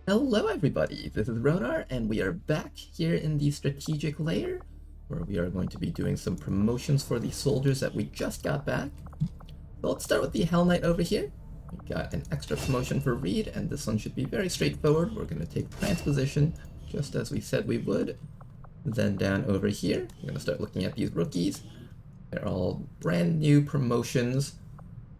Hello everybody, this is Ronar, and we are back here in the strategic layer, where we are going to be doing some promotions for the soldiers that we just got back. So let's start with the Hell Knight over here. We got an extra promotion for Reed, and this one should be very straightforward. We're going to take transposition, just as we said we would. Then down over here, we're going to start looking at these rookies. They're all brand new promotions.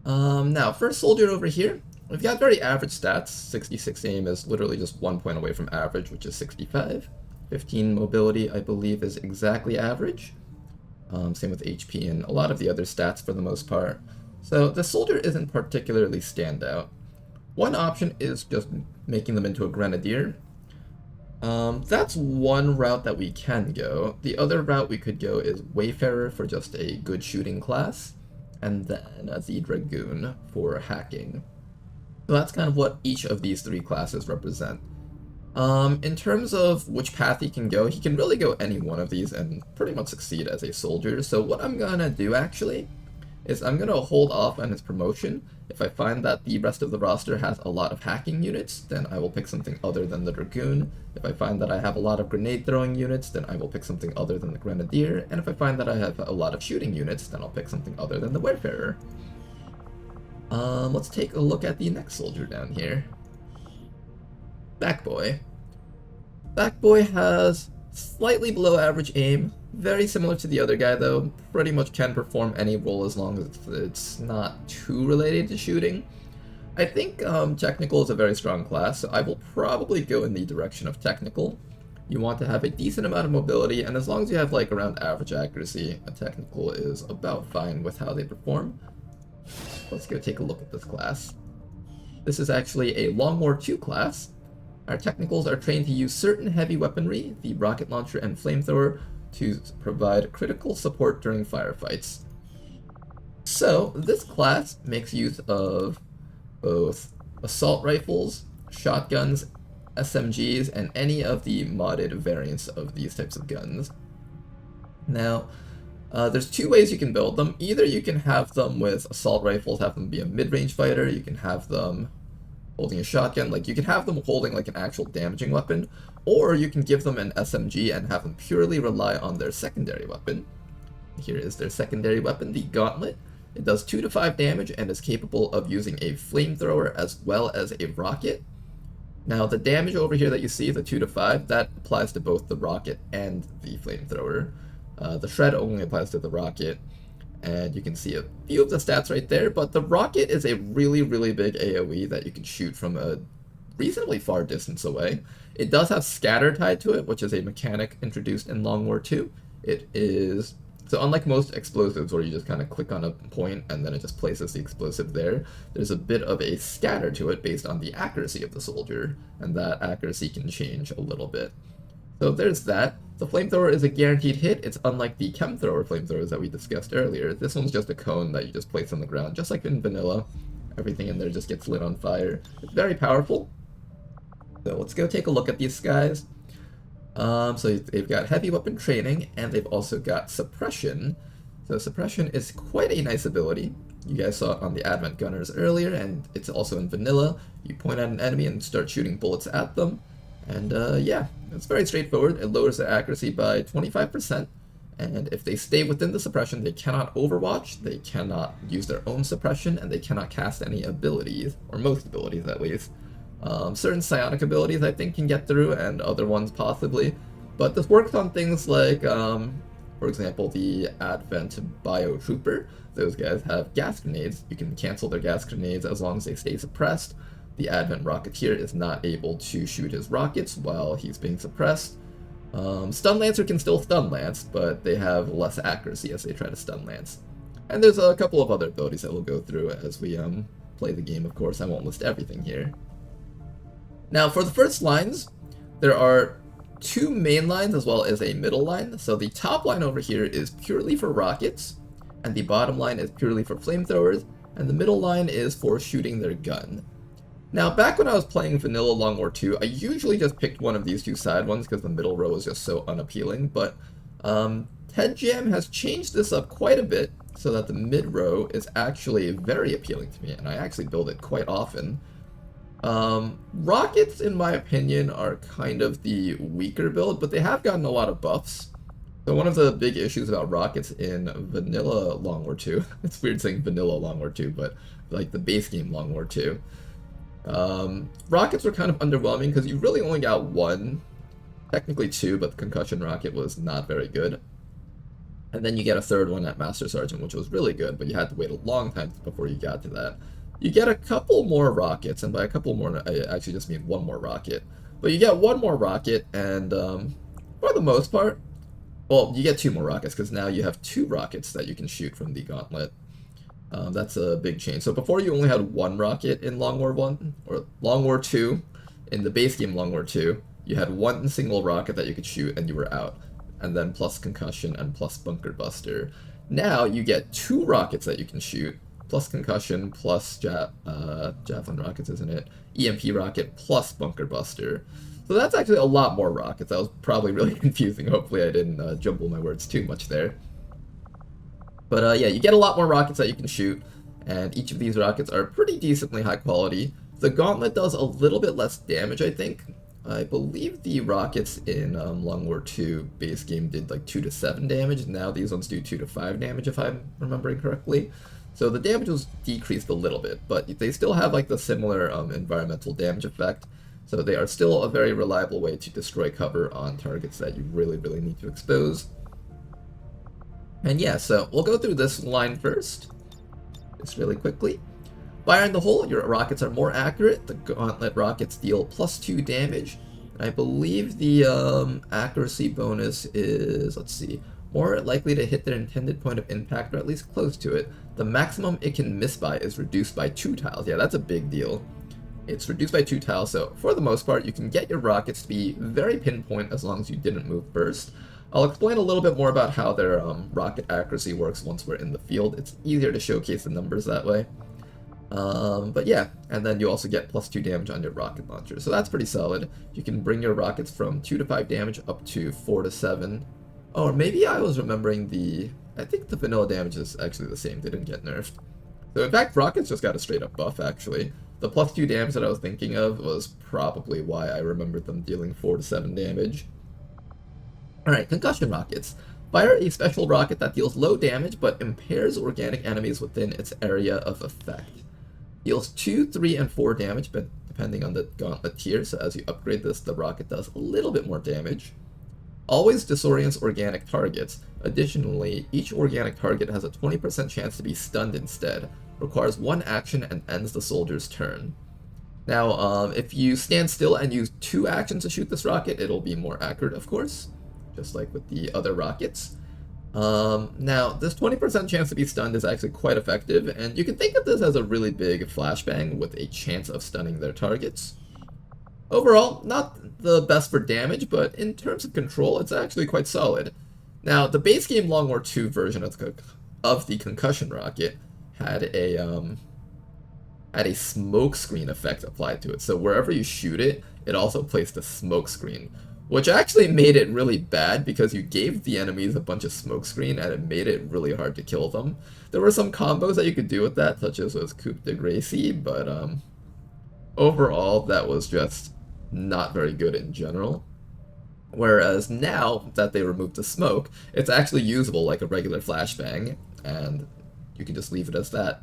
Now, first soldier over here, we've got very average stats. 66 aim is literally just 1 point away from average, which is 65. 15 mobility, I believe, is exactly average. Same with HP and a lot of the other stats for the most part. So the soldier isn't particularly standout. One option is just making them into a grenadier. That's one route that we can go. The other route we could go is Wayfarer for just a good shooting class, and then the Dragoon for hacking. So that's kind of what each of these three classes represent. In terms of which path he can really go any one of these and pretty much succeed as a soldier. So what I'm gonna do actually is I'm gonna hold off on his promotion. If I find that the rest of the roster has a lot of hacking units, then I will pick something other than the Dragoon. If I find that I have a lot of grenade throwing units, then I will pick something other than the Grenadier. And if I find that I have a lot of shooting units, then I'll pick something other than the Wayfarer. Let's take a look at the next soldier down here. Backboy. Backboy has slightly below average aim, very similar to the other guy though, pretty much can perform any role as long as it's not too related to shooting. I think Technical is a very strong class, so I will probably go in the direction of Technical. You want to have a decent amount of mobility, and as long as you have like around average accuracy, a Technical is about fine with how they perform. Let's go take a look at this class. This is actually a Long War 2 class. Our Technicals are trained to use certain heavy weaponry, the rocket launcher and flamethrower, to provide critical support during firefights. So, this class makes use of both assault rifles, shotguns, SMGs, and any of the modded variants of these types of guns. Now, there's two ways you can build them. Either you can have them with assault rifles, have them be a mid-range fighter, you can have them holding a shotgun, like you can have them holding like an actual damaging weapon, or you can give them an SMG and have them purely rely on their secondary weapon. Here is their secondary weapon, the Gauntlet. It does 2 to 5 damage and is capable of using a flamethrower as well as a rocket. Now the damage over here that you see, the 2 to 5, that applies to both the rocket and the flamethrower. The shred only applies to the rocket, and you can see a few of the stats right there, but the rocket is a really, really big AoE that you can shoot from a reasonably far distance away. It does have scatter tied to it, which is a mechanic introduced in Long War 2. It is, so unlike most explosives where you just kind of click on a point and then it just places the explosive there, there's a bit of a scatter to it based on the accuracy of the soldier, and that accuracy can change a little bit. So there's that. The flamethrower is a guaranteed hit. It's unlike the chem thrower flamethrowers that we discussed earlier. This one's just a cone that you just place on the ground, just like in vanilla. Everything in there just gets lit on fire. It's very powerful. So let's go take a look at these guys. So they've got heavy weapon training, and they've also got suppression. So suppression is quite a nice ability. You guys saw it on the Advent Gunners earlier, and it's also in vanilla. You point at an enemy and start shooting bullets at them. And yeah, it's very straightforward. It lowers their accuracy by 25%, and if they stay within the suppression, they cannot overwatch, they cannot use their own suppression, and they cannot cast any abilities, or most abilities at least. Certain psionic abilities I think can get through, and other ones possibly, but this works on things like, for example, the Advent Bio Trooper. Those guys have gas grenades. You can cancel their gas grenades as long as they stay suppressed. The Advent Rocketeer is not able to shoot his rockets while he's being suppressed. Stun Lancer can still stun lance, but they have less accuracy as they try to stun lance. And there's a couple of other abilities that we'll go through as we play the game, of course. I won't list everything here. Now, for the first lines, there are 2 main lines as well as a middle line. So the top line over here is purely for rockets, and the bottom line is purely for flamethrowers, and the middle line is for shooting their gun. Now, back when I was playing Vanilla Long War 2, I usually just picked one of these 2 side ones because the middle row is just so unappealing, but TedJam has changed this up quite a bit so that the mid row is actually very appealing to me, and I actually build it quite often. Rockets, in my opinion, are kind of the weaker build, but they have gotten a lot of buffs. So one of the big issues about rockets in vanilla Long War 2, it's weird saying vanilla Long War 2, but like the base game Long War 2, rockets were kind of underwhelming because you really only got one, technically two, but the concussion rocket was not very good. And then you get a third one at Master Sergeant, which was really good, but you had to wait a long time before you got to that. You get a couple more rockets, and by a couple more, I actually just mean one more rocket. But you get one more rocket, and for the most part, well, you get two more rockets, because now you have two rockets that you can shoot from the gauntlet. That's a big change. So before you only had one rocket in Long War 1, or Long War 2, in the base game Long War 2, you had one single rocket that you could shoot, and you were out. And then plus concussion and plus bunker buster. Now you get two rockets that you can shoot, plus concussion, plus javelin rockets, isn't it? EMP rocket, plus bunker buster. So that's actually a lot more rockets. That was probably really confusing. Hopefully I didn't jumble my words too much there. But yeah, you get a lot more rockets that you can shoot, and each of these rockets are pretty decently high quality. The gauntlet does a little bit less damage, I think. I believe the rockets in Long War 2 base game did like 2 to 7 damage. Now these ones do 2 to 5 damage, if I'm remembering correctly. So the damage was decreased a little bit, but they still have like the similar environmental damage effect. So they are still a very reliable way to destroy cover on targets that you really, really need to expose. And yeah, so we'll go through this line first, just really quickly. Fire in the hole, your rockets are more accurate. The gauntlet rockets deal +2 damage. And I believe the accuracy bonus is, let's see, more likely to hit their intended point of impact, or at least close to it. The maximum it can miss by is reduced by 2 tiles. Yeah, that's a big deal. It's reduced by 2 tiles, so for the most part, you can get your rockets to be very pinpoint as long as you didn't move first. I'll explain a little bit more about how their rocket accuracy works once we're in the field. It's easier to showcase the numbers that way. But yeah, and then you also get +2 damage on your rocket launcher, so that's pretty solid. You can bring your rockets from 2 to 5 damage up to 4 to 7. Oh, or maybe I was remembering I think the vanilla damage is actually the same, they didn't get nerfed. So in fact, rockets just got a straight up buff actually. The +2 damage that I was thinking of was probably why I remembered them dealing 4 to 7 damage. Alright, concussion rockets. Fire a special rocket that deals low damage but impairs organic enemies within its area of effect. Deals 2, 3, and 4 damage, but depending on the gauntlet tier, so as you upgrade this, the rocket does a little bit more damage. Always disorients organic targets. Additionally, each organic target has a 20% chance to be stunned instead, requires 1 action, and ends the soldier's turn. Now, if you stand still and use 2 actions to shoot this rocket, it'll be more accurate, of course, just like with the other rockets. Now, this 20% chance to be stunned is actually quite effective, and you can think of this as a really big flashbang with a chance of stunning their targets. Overall, not the best for damage, but in terms of control, it's actually quite solid. Now, the base game Long War 2 version of the concussion rocket had a smoke screen effect applied to it, so wherever you shoot it, it also placed a smoke screen. Which actually made it really bad because you gave the enemies a bunch of smokescreen and it made it really hard to kill them. There were some combos that you could do with that, such as was coup de grace, but overall that was just not very good in general. Whereas now that they removed the smoke, it's actually usable like a regular flashbang, and you can just leave it as that.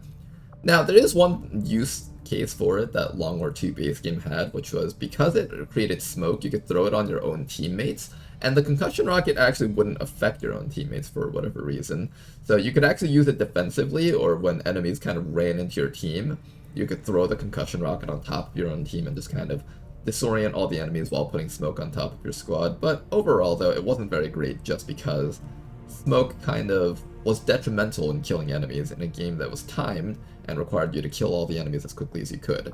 Now, there is one use case for it that Long War 2 base game had, which was because it created smoke, you could throw it on your own teammates, and the concussion rocket actually wouldn't affect your own teammates for whatever reason. So you could actually use it defensively, or when enemies kind of ran into your team, you could throw the concussion rocket on top of your own team and just kind of disorient all the enemies while putting smoke on top of your squad. But overall, though, it wasn't very great just because smoke kind of was detrimental in killing enemies in a game that was timed and required you to kill all the enemies as quickly as you could.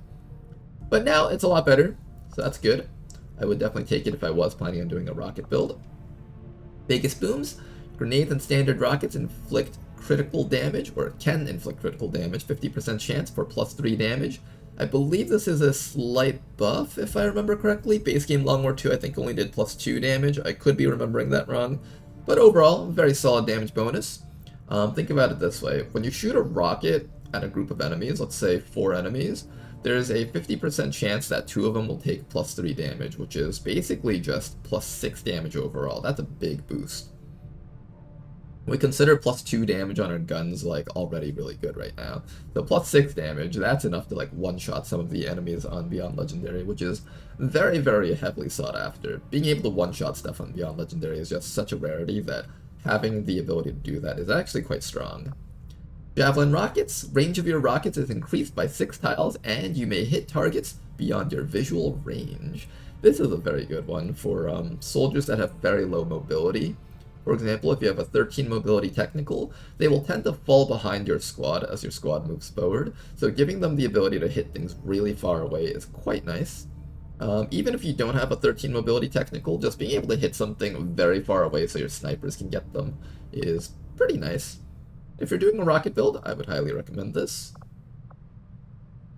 But now it's a lot better, so that's good. I would definitely take it if I was planning on doing a rocket build. Biggest booms. Grenades and standard rockets inflict critical damage, or can inflict critical damage, 50% chance for +3 damage. I believe this is a slight buff, if I remember correctly. Base game Long War 2 I think only did +2 damage. I could be remembering that wrong. But overall, very solid damage bonus. Think about it this way. When you shoot a rocket at a group of enemies, let's say 4 enemies, there's a 50% chance that 2 of them will take +3 damage, which is basically just +6 damage overall. That's a big boost. We consider +2 damage on our guns like already really good right now. So +6 damage, that's enough to like one-shot some of the enemies on Beyond Legendary, which is very, very heavily sought after. Being able to one-shot stuff on Beyond Legendary is just such a rarity that having the ability to do that is actually quite strong. Javelin rockets, range of your rockets is increased by 6 tiles, and you may hit targets beyond your visual range. This is a very good one for soldiers that have very low mobility. For example, if you have a 13 mobility technical, they will tend to fall behind your squad as your squad moves forward, so giving them the ability to hit things really far away is quite nice. Even if you don't have a 13 mobility technical, just being able to hit something very far away so your snipers can get them is pretty nice. If you're doing a rocket build, I would highly recommend this.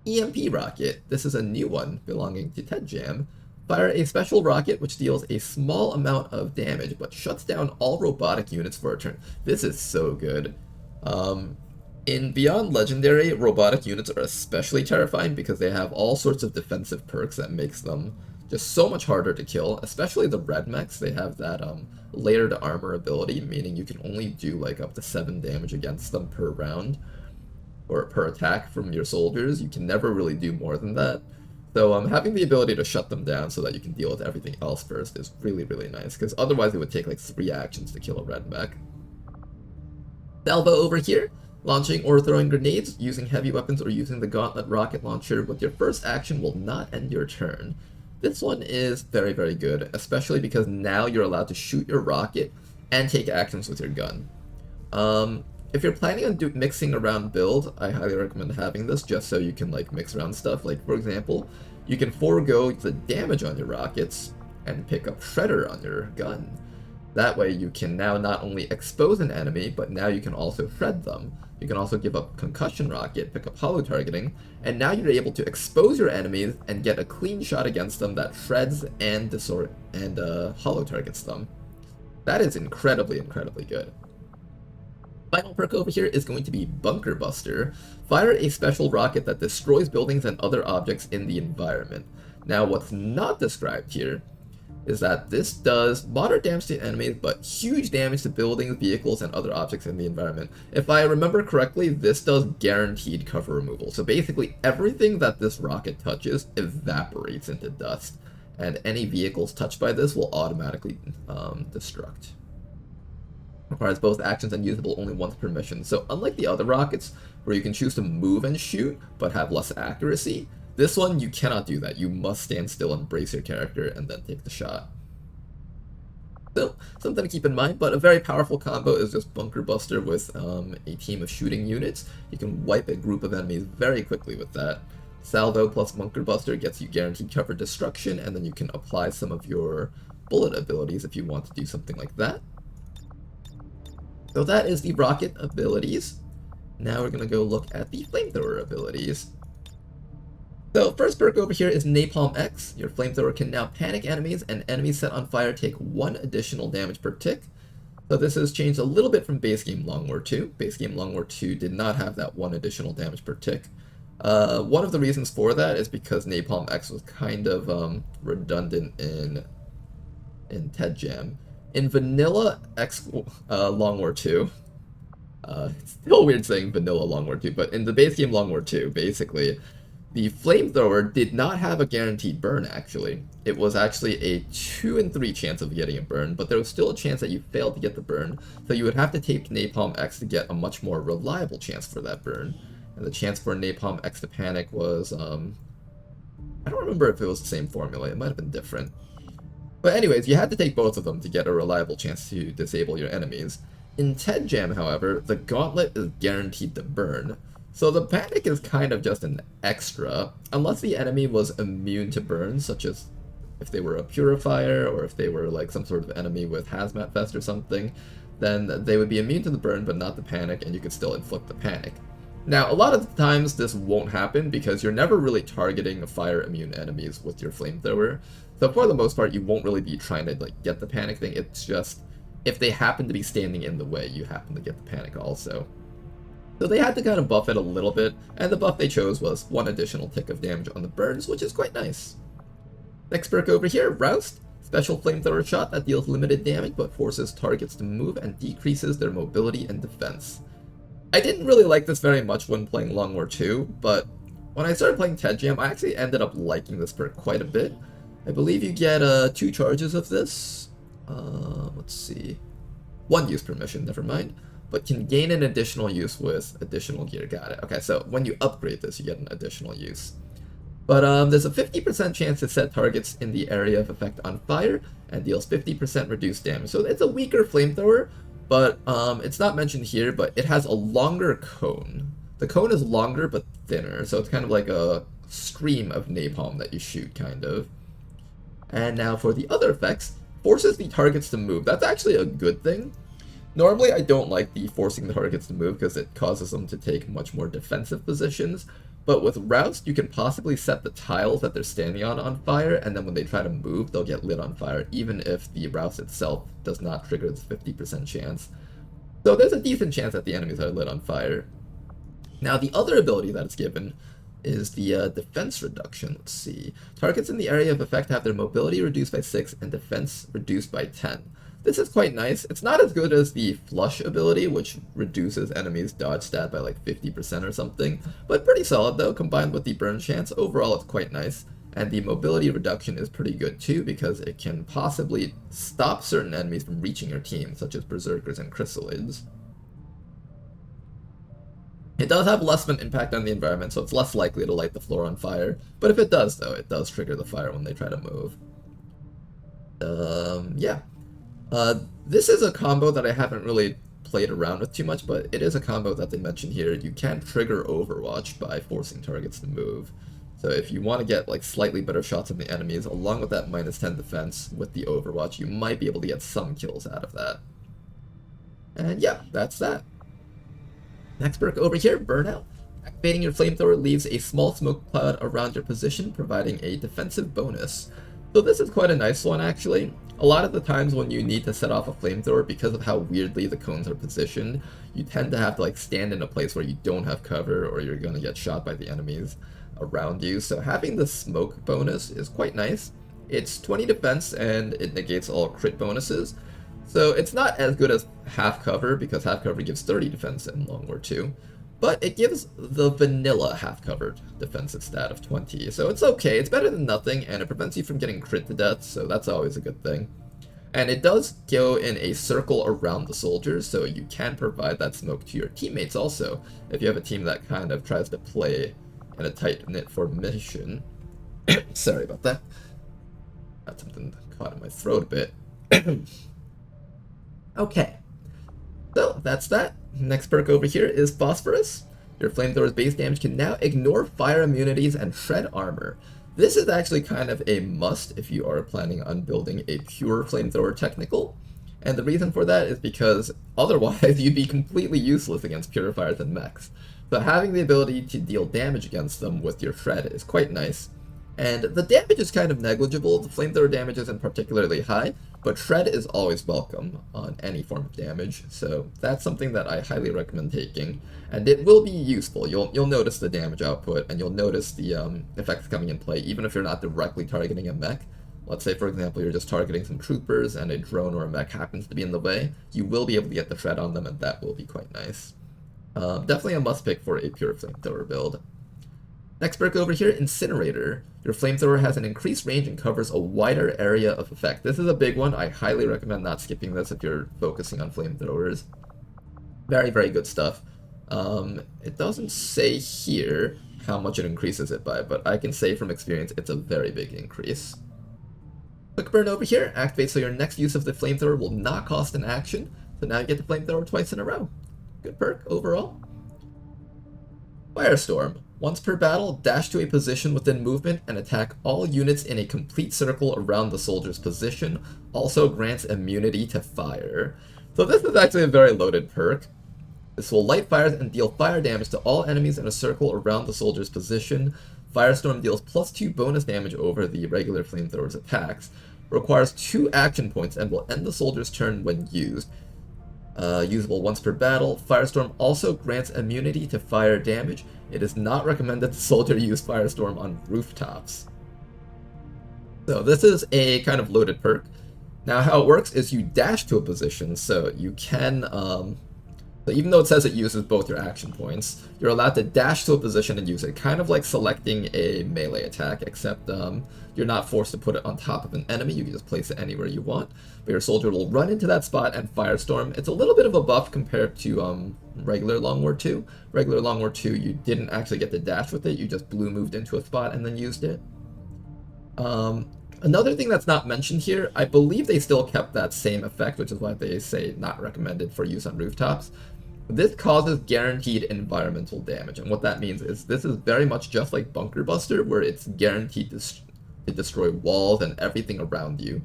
EMP rocket. This is a new one belonging to TEDjam. Fire a special rocket which deals a small amount of damage but shuts down all robotic units for a turn. This is so good. In Beyond Legendary, robotic units are especially terrifying because they have all sorts of defensive perks that makes them just so much harder to kill, especially the red mechs. They have that layered armor ability, meaning you can only do like up to 7 damage against them per round or per attack from your soldiers. You can never really do more than that. So having the ability to shut them down so that you can deal with everything else first is really, really nice, because otherwise it would take like 3 actions to kill a red mech. Salvo over here. Launching or throwing grenades, using heavy weapons, or using the Gauntlet rocket launcher with your first action will not end your turn. This one is very, very good, especially because now you're allowed to shoot your rocket and take actions with your gun. If you're planning on mixing around build, I highly recommend having this just so you can like mix around stuff. Like for example, you can forego the damage on your rockets and pick up Shredder on your gun. That way you can now not only expose an enemy, but now you can also shred them. You can also give up Concussion Rocket, pick up Hollow Targeting, and now you're able to expose your enemies and get a clean shot against them that shreds and hollow targets them. That is incredibly, incredibly good. Final perk over here is going to be Bunker Buster. Fire a special rocket that destroys buildings and other objects in the environment. Now what's not described here is that this does moderate damage to enemies, but huge damage to buildings, vehicles, and other objects in the environment. If I remember correctly, this does guaranteed cover removal. So basically everything that this rocket touches evaporates into dust, and any vehicles touched by this will automatically destruct. Requires both actions and usable only once per mission. So unlike the other rockets, where you can choose to move and shoot, but have less accuracy, this one, you cannot do that. You must stand still and brace your character and then take the shot. So, something to keep in mind, but a very powerful combo is just Bunker Buster with a team of shooting units. You can wipe a group of enemies very quickly with that. Salvo plus Bunker Buster gets you guaranteed cover destruction, and then you can apply some of your bullet abilities if you want to do something like that. So that is the rocket abilities. Now we're going to go look at the flamethrower abilities. So first perk over here is Napalm X. Your flamethrower can now panic enemies, and enemies set on fire take 1 additional damage per tick. So this has changed a little bit from base game Long War 2. Base game Long War 2 did not have that 1 additional damage per tick. One of the reasons for that is because Napalm X was kind of redundant in TEDjam. In vanilla Long War 2, it's still weird saying vanilla Long War 2, but in the base game Long War 2, basically, the flamethrower did not have a guaranteed burn, actually. It was actually a 2 in 3 chance of getting a burn, but there was still a chance that you failed to get the burn, so you would have to take Napalm X to get a much more reliable chance for that burn. And the chance for Napalm X to panic was, I don't remember if it was the same formula, it might have been different. But anyways, you had to take both of them to get a reliable chance to disable your enemies. In TEDjam, however, the Gauntlet is guaranteed to burn. So the panic is kind of just an extra, unless the enemy was immune to burn, such as if they were a purifier, or if they were like some sort of enemy with hazmat vest or something, then they would be immune to the burn but not the panic, and you could still inflict the panic. Now, a lot of the times this won't happen because you're never really targeting fire immune enemies with your flamethrower. So for the most part, you won't really be trying to like get the panic thing. It's just if they happen to be standing in the way, you happen to get the panic also. So they had to kind of buff it a little bit, and the buff they chose was 1 additional tick of damage on the burns, which is quite nice. Next perk over here, Roust. Special flamethrower shot that deals limited damage but forces targets to move and decreases their mobility and defense. I didn't really like this very much when playing Long War 2, but when I started playing Ted Jam, I actually ended up liking this perk quite a bit. I believe you get 2 charges of this. Let's see. 1 use per mission, never mind. But can gain an additional use with additional gear. Got it. Okay, so when you upgrade this, you get an additional use. But there's a 50% chance to set targets in the area of effect on fire and deals 50% reduced damage. So it's a weaker flamethrower, but it's not mentioned here, but it has a longer cone. The cone is longer but thinner, so it's kind of like a stream of napalm that you shoot, kind of. And now for the other effects, forces the targets to move. That's actually a good thing. Normally I don't like the forcing the targets to move because it causes them to take much more defensive positions. But with Roust, you can possibly set the tiles that they're standing on fire, and then when they try to move, they'll get lit on fire, even if the Roust itself does not trigger the 50% chance. So there's a decent chance that the enemies are lit on fire. Now the other ability that it's given is the defense reduction. Let's see. Targets in the area of effect have their mobility reduced by 6 and defense reduced by 10. This is quite nice. It's not as good as the flush ability, which reduces enemies' dodge stat by like 50% or something, but pretty solid though, combined with the burn chance. Overall, it's quite nice. And the mobility reduction is pretty good too, because it can possibly stop certain enemies from reaching your team, such as berserkers and chrysalids. It does have less of an impact on the environment, so it's less likely to light the floor on fire, but if it does though, it does trigger the fire when they try to move. Yeah. This is a combo that I haven't really played around with too much, but it is a combo that they mention here. You can trigger Overwatch by forcing targets to move. So if you want to get like slightly better shots on the enemies, along with that minus 10 defense with the Overwatch, you might be able to get some kills out of that. And yeah, that's that. Next perk over here, Burnout. Activating your flamethrower leaves a small smoke cloud around your position, providing a defensive bonus. So this is quite a nice one, actually. A lot of the times when you need to set off a flamethrower, because of how weirdly the cones are positioned, you tend to have to like stand in a place where you don't have cover or you're going to get shot by the enemies around you. So having the smoke bonus is quite nice. It's 20 defense and it negates all crit bonuses. So it's not as good as half cover, because half cover gives 30 defense in Long War 2. But it gives the vanilla half-covered defensive stat of 20, so it's okay. It's better than nothing, and it prevents you from getting crit to death, so that's always a good thing. And it does go in a circle around the soldiers, so you can provide that smoke to your teammates also, if you have a team that kind of tries to play in a tight-knit formation. Sorry about that. Got something caught in my throat a bit. Okay. So, that's that. Next perk over here is Phosphorus. Your flamethrower's base damage can now ignore fire immunities and shred armor. This is actually kind of a must if you are planning on building a pure flamethrower technical. And the reason for that is because otherwise you'd be completely useless against purifiers and mechs. So having the ability to deal damage against them with your shred is quite nice. And the damage is kind of negligible. The flamethrower damage isn't particularly high, but shred is always welcome on any form of damage, so that's something that I highly recommend taking, and it will be useful. You'll notice the damage output, and you'll notice the effects coming in play, even if you're not directly targeting a mech. Let's say, for example, you're just targeting some troopers, and a drone or a mech happens to be in the way, you will be able to get the shred on them, and that will be quite nice. Definitely a must pick for a pure flamethrower build. Next perk over here, Incinerator. Your flamethrower has an increased range and covers a wider area of effect. This is a big one. I highly recommend not skipping this if you're focusing on flamethrowers. Very, very good stuff. It doesn't say here how much it increases it by, but I can say from experience it's a very big increase. Quick burn over here. Activate so your next use of the flamethrower will not cost an action. So now you get the flamethrower twice in a row. Good perk overall. Firestorm. Once per battle, dash to a position within movement and attack all units in a complete circle around the soldier's position. Also grants immunity to fire. So this is actually a very loaded perk. This will light fires and deal fire damage to all enemies in a circle around the soldier's position. Firestorm deals +2 bonus damage over the regular flamethrower's attacks. Requires 2 action points and will end the soldier's turn when used. Usable once per battle. Firestorm also grants immunity to fire damage. It is not recommended the soldier use Firestorm on rooftops. So this is a kind of loaded perk. Now how it works is you dash to a position, so you can, so even though it says it uses both your action points, you're allowed to dash to a position and use it, kind of like selecting a melee attack, except you're not forced to put it on top of an enemy, you can just place it anywhere you want. But your soldier will run into that spot and Firestorm. It's a little bit of a buff compared to regular Long War 2. Regular Long War 2, you didn't actually get to dash with it, you just blue moved into a spot and then used it. Another thing that's not mentioned here, I believe they still kept that same effect, which is why they say not recommended for use on rooftops. This causes guaranteed environmental damage, and what that means is this is very much just like Bunker Buster, where it's guaranteed to destroy walls and everything around you,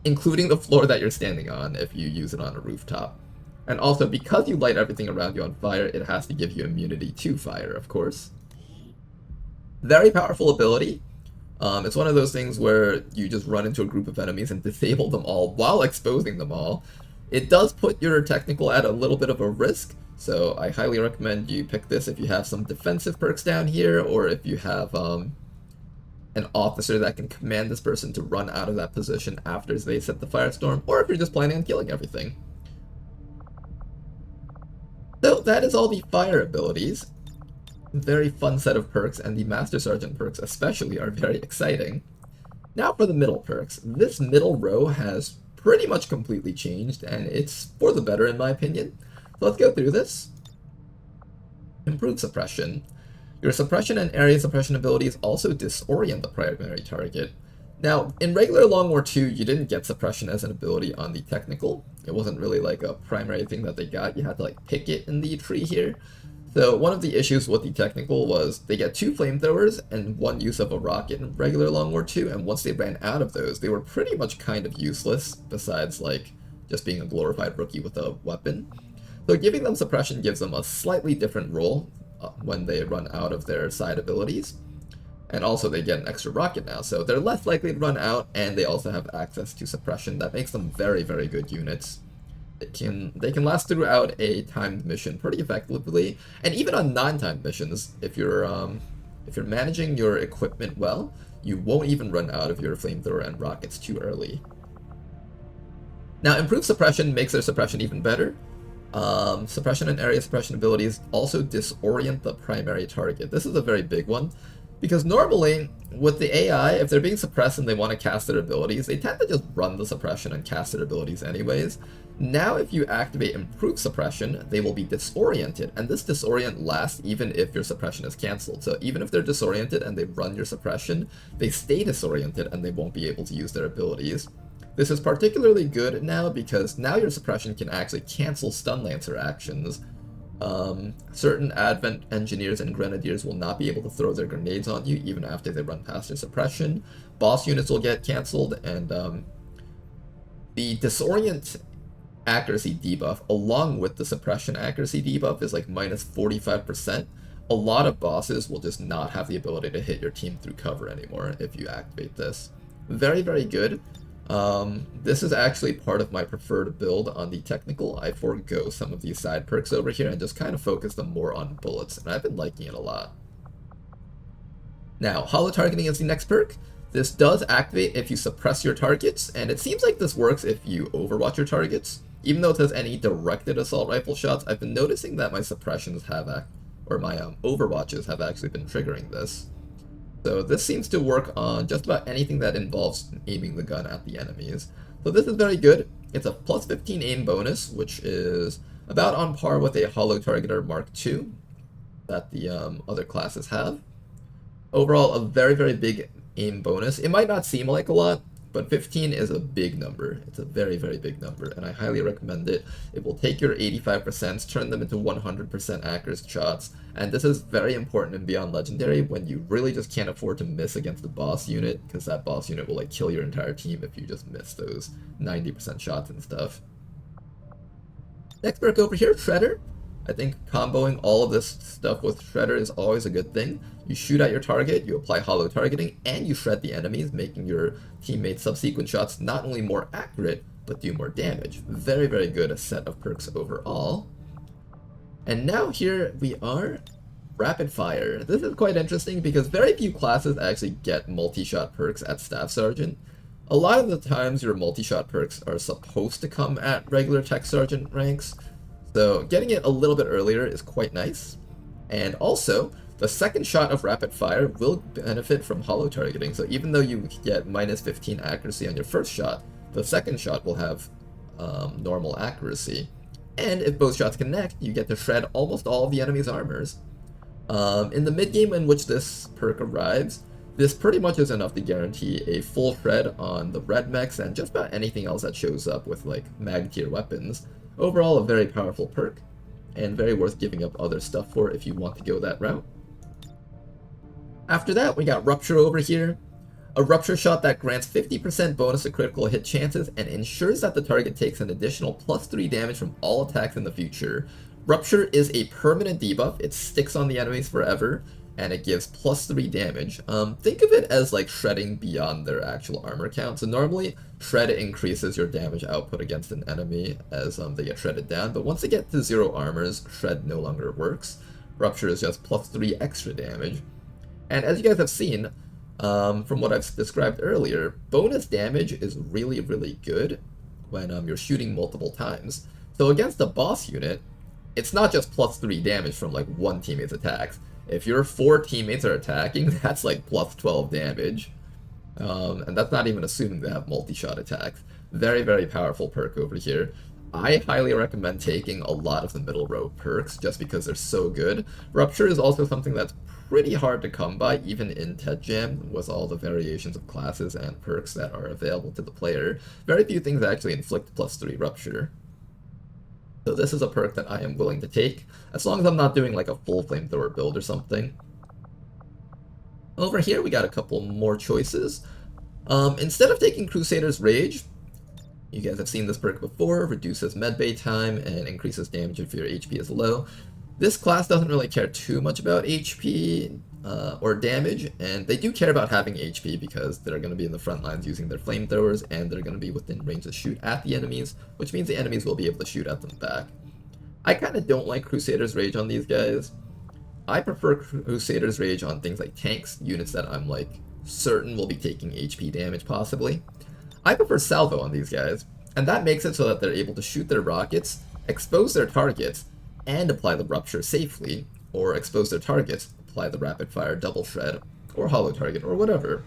including the floor that you're standing on if you use it on a rooftop. And also, because you light everything around you on fire, it has to give you immunity to fire, of course. Very powerful ability. It's one of those things where you just run into a group of enemies and disable them all while exposing them all. It does put your technical at a little bit of a risk, so I highly recommend you pick this if you have some defensive perks down here, or if you have an officer that can command this person to run out of that position after they set the firestorm, or if you're just planning on killing everything. So that is all the fire abilities. Very fun set of perks, and the Master Sergeant perks especially are very exciting. Now for the middle perks. This middle row has pretty much completely changed, and it's for the better in my opinion. So let's go through this. Improved suppression. Your suppression and area suppression abilities also disorient the primary target. Now, in regular Long War 2, you didn't get suppression as an ability on the technical. It wasn't really like a primary thing that they got. You had to like pick it in the tree here. So one of the issues with the technical was they get 2 flamethrowers and 1 use of a rocket in regular Long War 2, and once they ran out of those, they were pretty much kind of useless, besides like just being a glorified rookie with a weapon. So giving them suppression gives them a slightly different role when they run out of their side abilities. And also they get an extra rocket now, so they're less likely to run out, and they also have access to suppression. That makes them very, very good units. They can last throughout a timed mission pretty effectively, and even on non-timed missions, if you're managing your equipment well, you won't even run out of your flamethrower and rockets too early. Now, improved suppression makes their suppression even better. Suppression and area suppression abilities also disorient the primary target. This is a very big one, because normally, with the AI, if they're being suppressed and they want to cast their abilities, they tend to just run the suppression and cast their abilities anyways. Now if you activate improved suppression, they will be disoriented, and this disorient lasts even if your suppression is cancelled. So even if they're disoriented and they run your suppression, they stay disoriented and they won't be able to use their abilities. This is particularly good now because now your suppression can actually cancel stun lancer actions. Certain Advent engineers and grenadiers will not be able to throw their grenades on you even after they run past their suppression. Boss units will get cancelled, and the disorient accuracy debuff along with the suppression accuracy debuff is like minus 45%. A lot of bosses will just not have the ability to hit your team through cover anymore if you activate this. Very, very good. This is actually part of my preferred build on the technical. I forego some of these side perks over here and just kind of focus them more on bullets, and I've been liking it a lot. Now, holo targeting is the next perk. This does activate if you suppress your targets, and it seems like this works if you overwatch your targets. Even though it says any directed assault rifle shots, I've been noticing that my suppressions have, my overwatches have actually been triggering this. So this seems to work on just about anything that involves aiming the gun at the enemies. So this is very good. It's a plus 15 aim bonus, which is about on par with a holo targeter Mark II that the other classes have. Overall, a very, very big aim bonus. It might not seem like a lot, but 15 is a big number. It's a very, very big number, and I highly recommend it. It will take your 85%, turn them into 100% accurate shots, and this is very important in Beyond Legendary when you really just can't afford to miss against the boss unit, because that boss unit will like kill your entire team if you just miss those 90% shots and stuff. Next perk over here, Shredder. I think comboing all of this stuff with Shredder is always a good thing. You shoot at your target, you apply hollow targeting, and you shred the enemies, making your teammates' subsequent shots not only more accurate, but do more damage. Very, very good set of perks overall. And now here we are, Rapid Fire. This is quite interesting because very few classes actually get multi-shot perks at Staff Sergeant. A lot of the times your multi-shot perks are supposed to come at regular Tech Sergeant ranks, so getting it a little bit earlier is quite nice. And also, the second shot of Rapid Fire will benefit from hollow targeting, so even though you get minus 15 accuracy on your first shot, the second shot will have normal accuracy. And if both shots connect, you get to shred almost all of the enemy's armors. In the mid-game in which this perk arrives, this pretty much is enough to guarantee a full shred on the red mechs and just about anything else that shows up with like mag tier weapons. Overall, a very powerful perk, and very worth giving up other stuff for if you want to go that route. After that, we got Rupture over here. A Rupture shot that grants 50% bonus to critical hit chances and ensures that the target takes an additional +3 damage from all attacks in the future. Rupture is a permanent debuff, it sticks on the enemies forever, and it gives +3 damage. Think of it as like shredding beyond their actual armor count. So normally, shred increases your damage output against an enemy as they get shredded down, but once they get to 0 armors, shred no longer works. Rupture is just +3 extra damage. And as you guys have seen, from what I've described earlier, bonus damage is really, really good when you're shooting multiple times. So against a boss unit, it's not just +3 damage from like one teammate's attacks. If your 4 teammates are attacking, that's like +12 damage. And that's not even assuming they have multi-shot attacks. Very, very powerful perk over here. I highly recommend taking a lot of the middle row perks just because they're so good. Rupture is also something that's pretty hard to come by, even in TED Jam, with all the variations of classes and perks that are available to the player. Very few things actually inflict +3 Rupture. So this is a perk that I am willing to take, as long as I'm not doing like a full flamethrower build or something. Over here we got a couple more choices. Instead of taking Crusader's Rage, you guys have seen this perk before, reduces medbay time and increases damage if your HP is low. This class doesn't really care too much about HP or damage, and they do care about having HP because they're going to be in the front lines using their flamethrowers, and they're going to be within range to shoot at the enemies, which means the enemies will be able to shoot at them back. I kind of don't like Crusader's Rage on these guys. I prefer Crusader's Rage on things like tanks, units that I'm like certain will be taking HP damage possibly. I prefer Salvo on these guys, and that makes it so that they're able to shoot their rockets, expose their targets, and apply the Rupture safely, or expose their targets, apply the Rapid Fire Double Shred, or Hollow Target, or whatever.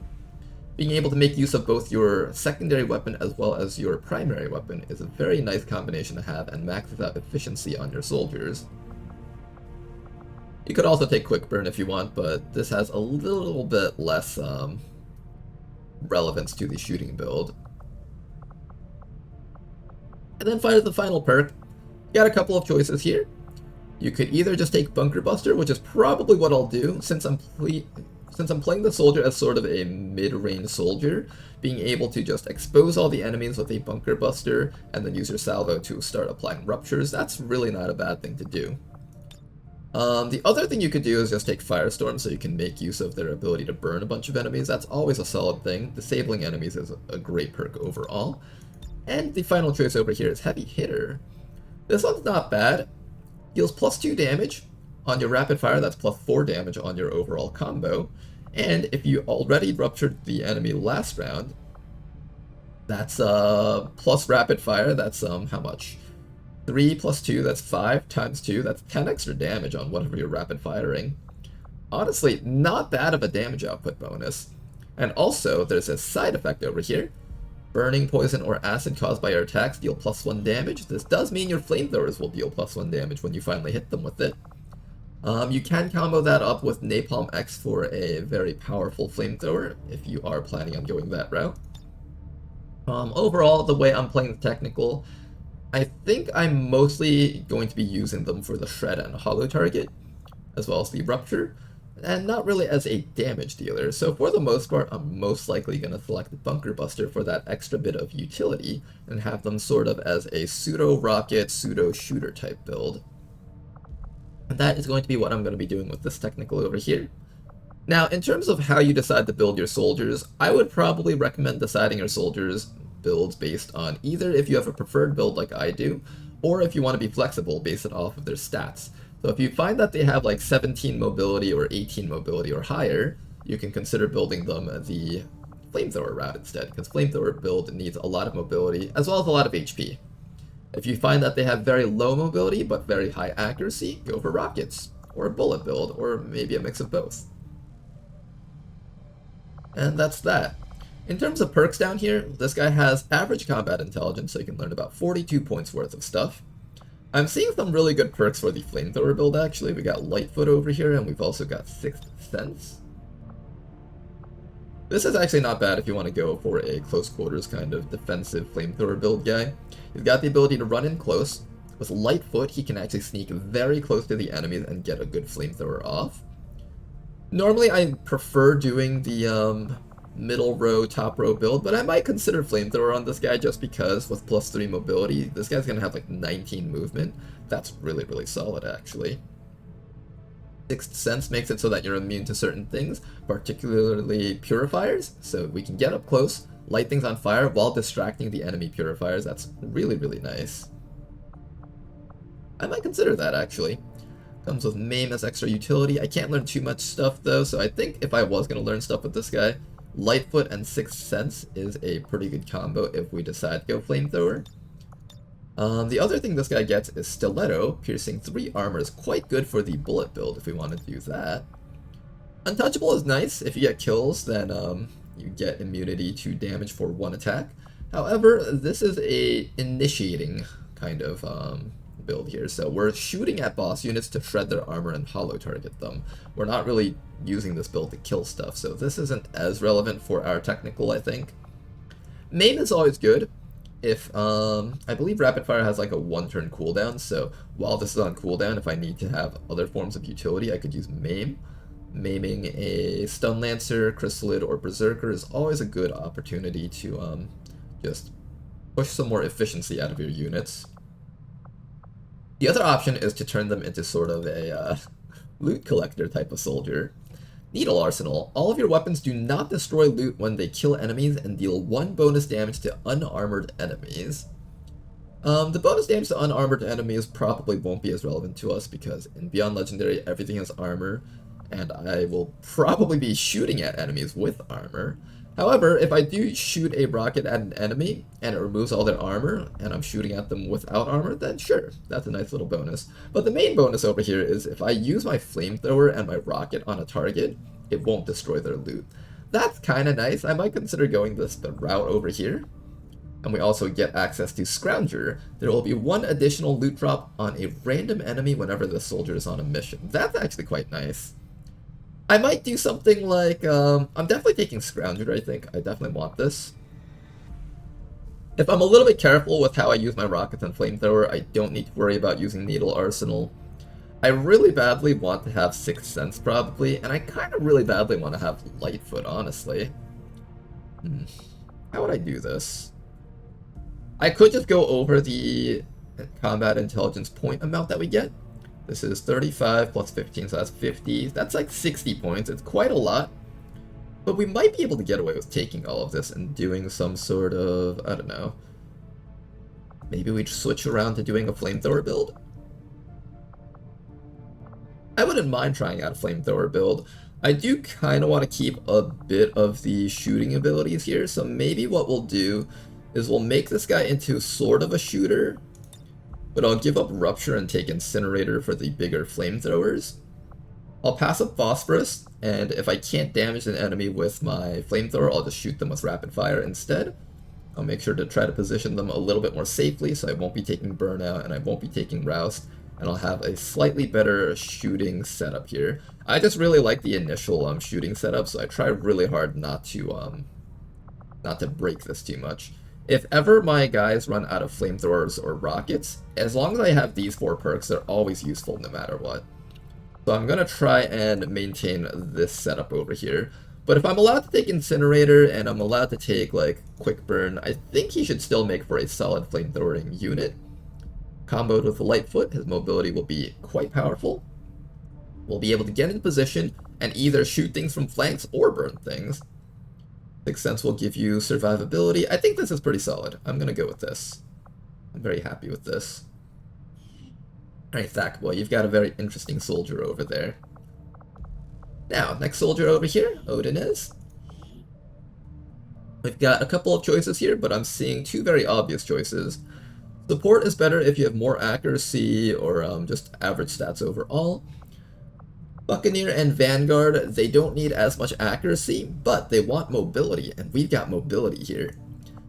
Being able to make use of both your secondary weapon as well as your primary weapon is a very nice combination to have and maxes out efficiency on your soldiers. You could also take Quick Burn if you want, but this has a little bit less relevance to the shooting build. And then the final perk. You got a couple of choices here. You could either just take Bunker Buster, which is probably what I'll do since I'm playing the soldier as sort of a mid-range soldier, being able to just expose all the enemies with a Bunker Buster and then use your salvo to start applying ruptures. That's really not a bad thing to do. The other thing you could do is just take Firestorm so you can make use of their ability to burn a bunch of enemies. That's always a solid thing. Disabling enemies is a great perk overall. And the final choice over here is Heavy Hitter. This one's not bad. Deals +2 damage on your rapid fire, that's +4 damage on your overall combo. And if you already ruptured the enemy last round, that's plus rapid fire, that's how much? 3 + 2, that's 5 × 2, that's 10 extra damage on whatever you're rapid firing. Honestly, not bad of a damage output bonus. And also, there's a side effect over here. Burning, poison, or acid caused by your attacks deal +1 damage. This does mean your flamethrowers will deal +1 damage when you finally hit them with it. You can combo that up with Napalm X for a very powerful flamethrower, if you are planning on going that route. Overall, the way I'm playing the technical, I think I'm mostly going to be using them for the shred and hollow target, as well as the rupture, and not really as a damage dealer. So for the most part, I'm most likely going to select the Bunker Buster for that extra bit of utility, and have them sort of as a pseudo-rocket, pseudo-shooter type build. And that is going to be what I'm going to be doing with this technical over here. Now, in terms of how you decide to build your soldiers, I would probably recommend deciding your soldiers builds based on either if you have a preferred build like I do, or if you want to be flexible based it off of their stats. So if you find that they have like 17 mobility or 18 mobility or higher, you can consider building them the flamethrower route instead, because flamethrower build needs a lot of mobility as well as a lot of HP. If you find that they have very low mobility but very high accuracy, go for rockets, or a bullet build, or maybe a mix of both. And that's that. In terms of perks down here, this guy has average combat intelligence, so you can learn about 42 points worth of stuff. I'm seeing some really good perks for the flamethrower build actually. We got Lightfoot over here, and we've also got Sixth Sense. This is actually not bad if you want to go for a close quarters kind of defensive flamethrower build guy. He's got the ability to run in close. With Lightfoot, he can actually sneak very close to the enemies and get a good flamethrower off. Normally, I prefer doing the middle row, top row build, but I might consider flamethrower on this guy just because with +3 mobility, this guy's going to have like 19 movement. That's really, really solid actually. Sixth Sense makes it so that you're immune to certain things, particularly purifiers, so we can get up close, light things on fire while distracting the enemy purifiers. That's really, really nice. I might consider that actually. Comes with Maim as extra utility. I can't learn too much stuff though, so I think if I was going to learn stuff with this guy, Lightfoot and Sixth Sense is a pretty good combo if we decide to go Flamethrower. The other thing this guy gets is Stiletto. Piercing 3 armor is quite good for the bullet build if we want to do that. Untouchable is nice. If you get kills, then you get immunity to damage for 1 attack. However, this is a initiating kind of build here, so we're shooting at boss units to shred their armor and hollow target them. We're not really using this build to kill stuff, so this isn't as relevant for our technical, I think. Maim is always good. If, I believe Rapid Fire has like a 1-turn cooldown, so while this is on cooldown, if I need to have other forms of utility, I could use Maim. Maiming a Stun Lancer, Chrysalid, or Berserker is always a good opportunity to just push some more efficiency out of your units. The other option is to turn them into sort of a loot collector type of soldier. Needle Arsenal. All of your weapons do not destroy loot when they kill enemies and deal 1 bonus damage to unarmored enemies. The bonus damage to unarmored enemies probably won't be as relevant to us because in Beyond Legendary everything has armor, and I will probably be shooting at enemies with armor. However, if I do shoot a rocket at an enemy and it removes all their armor and I'm shooting at them without armor, then sure, that's a nice little bonus. But the main bonus over here is if I use my flamethrower and my rocket on a target, it won't destroy their loot. That's kind of nice. I might consider going the route over here. And we also get access to Scrounger. There will be 1 additional loot drop on a random enemy whenever the soldier is on a mission. That's actually quite nice. I might do something like, I'm definitely taking Scrounger, I think. I definitely want this. If I'm a little bit careful with how I use my rockets and flamethrower, I don't need to worry about using Needle Arsenal. I really badly want to have Sixth Sense probably, and I kind of really badly want to have Lightfoot, honestly. How would I do this? I could just go over the combat intelligence point amount that we get. This is 35 plus 15, so that's 50. That's like 60 points. It's quite a lot. But we might be able to get away with taking all of this and doing some sort of, I don't know. Maybe we switch around to doing a flamethrower build? I wouldn't mind trying out a flamethrower build. I do kind of want to keep a bit of the shooting abilities here, so maybe what we'll do is we'll make this guy into sort of a shooter, but I'll give up Rupture and take Incinerator for the bigger flamethrowers. I'll pass up Phosphorus, and if I can't damage an enemy with my flamethrower, I'll just shoot them with Rapid Fire instead. I'll make sure to try to position them a little bit more safely, so I won't be taking Burnout and I won't be taking Roust, and I'll have a slightly better shooting setup here. I just really like the initial shooting setup, so I try really hard not to break this too much. If ever my guys run out of flamethrowers or rockets, as long as I have these 4 perks, they're always useful no matter what. So I'm going to try and maintain this setup over here. But if I'm allowed to take Incinerator and I'm allowed to take like Quick Burn, I think he should still make for a solid flamethrowing unit. Comboed with Lightfoot, his mobility will be quite powerful. will be able to get into position and either shoot things from flanks or burn things. Sixth Sense will give you survivability. I think this is pretty solid. I'm gonna go with this. I'm very happy with this. Alright, Thackboy, you've got a very interesting soldier over there. Now, next soldier over here, Odin is. We've got a couple of choices here, but I'm seeing two very obvious choices. Support is better if you have more accuracy or just average stats overall. Buccaneer and Vanguard, they don't need as much accuracy, but they want mobility, and we've got mobility here.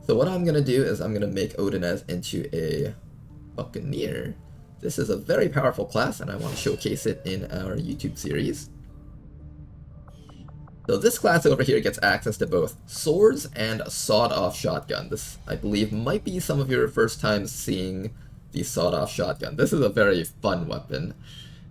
So what I'm going to do is I'm going to make Odinez into a Buccaneer. This is a very powerful class, and I want to showcase it in our YouTube series. So this class over here gets access to both swords and a sawed-off shotgun. This, I believe, might be some of your first time seeing the sawed-off shotgun. This is a very fun weapon.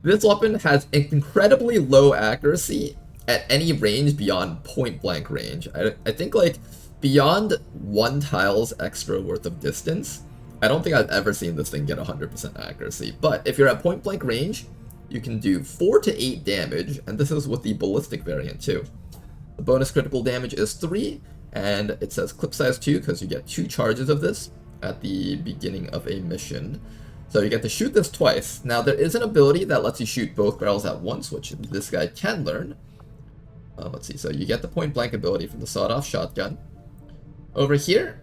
This weapon has incredibly low accuracy at any range beyond point-blank range. I think, like, beyond 1 tile's extra worth of distance, I don't think I've ever seen this thing get 100% accuracy. But if you're at point-blank range, you can do 4 to 8 damage, and this is with the ballistic variant too. The bonus critical damage is 3, and it says clip size 2 because you get 2 charges of this at the beginning of a mission. So you get to shoot this twice. Now there is an ability that lets you shoot both barrels at once, which this guy can learn. Let's see, so you get the point blank ability from the sawed-off shotgun. Over here,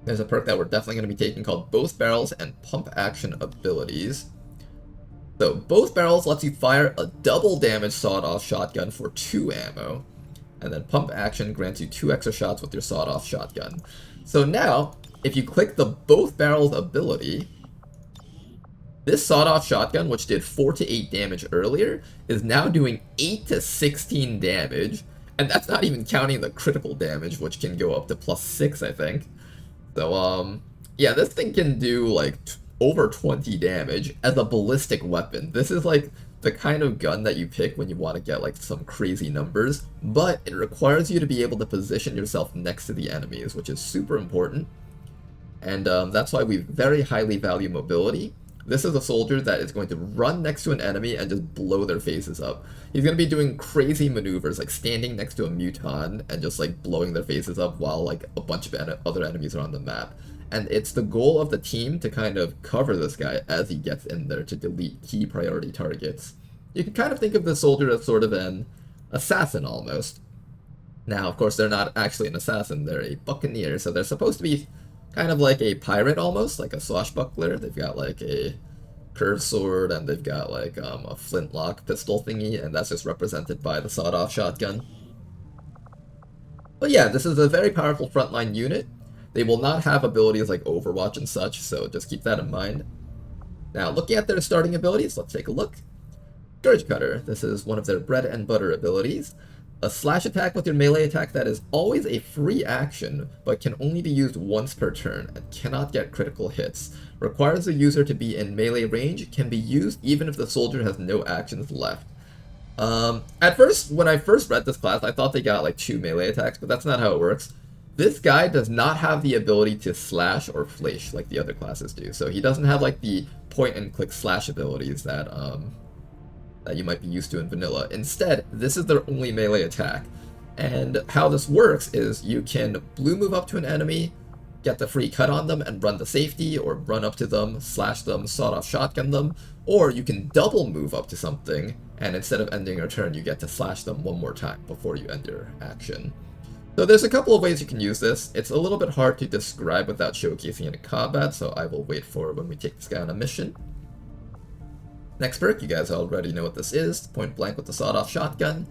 there's a perk that we're definitely going to be taking called Both Barrels and Pump Action Abilities. So both barrels lets you fire a double damage sawed-off shotgun for 2 ammo, and then pump action grants you 2 extra shots with your sawed-off shotgun. So now, if you click the both barrels ability, this sawed-off shotgun, which did 4 to 8 damage earlier, is now doing 8 to 16 damage, and that's not even counting the critical damage, which can go up to +6, I think. So, yeah, this thing can do, like, over 20 damage as a ballistic weapon. This is like the kind of gun that you pick when you want to get like some crazy numbers, but it requires you to be able to position yourself next to the enemies, which is super important. And that's why we very highly value mobility. This is a soldier that is going to run next to an enemy and just blow their faces up. He's going to be doing crazy maneuvers, like standing next to a muton and just like blowing their faces up while like a bunch of other enemies are on the map. And it's the goal of the team to kind of cover this guy as he gets in there to delete key priority targets. You can kind of think of this soldier as sort of an assassin almost. Now, of course, they're not actually an assassin, they're a buccaneer, so they're supposed to be kind of like a pirate almost, like a swashbuckler. They've got like a curved sword and they've got like a flintlock pistol thingy, and that's just represented by the sawed-off shotgun. But yeah, this is a very powerful frontline unit. They will not have abilities like Overwatch and such, so just keep that in mind. Now, looking at their starting abilities, let's take a look. Scourge Cutter, this is one of their bread and butter abilities. A slash attack with your melee attack that is always a free action, but can only be used once per turn and cannot get critical hits. Requires the user to be in melee range, can be used even if the soldier has no actions left. At first, when I first read this class, I thought they got like 2 melee attacks, but that's not how it works. This guy does not have the ability to slash or flash like the other classes do, so he doesn't have like the point and click slash abilities that that you might be used to in vanilla. Instead, this is their only melee attack, and how this works is you can blue move up to an enemy, get the free cut on them and run to safety, or run up to them, slash them, sawed-off shotgun them, or you can double move up to something, and instead of ending your turn, you get to slash them one more time before you end your action. So there's a couple of ways you can use this. It's a little bit hard to describe without showcasing it in combat, so I will wait for when we take this guy on a mission. Next perk, you guys already know what this is, point blank with the sawed-off shotgun.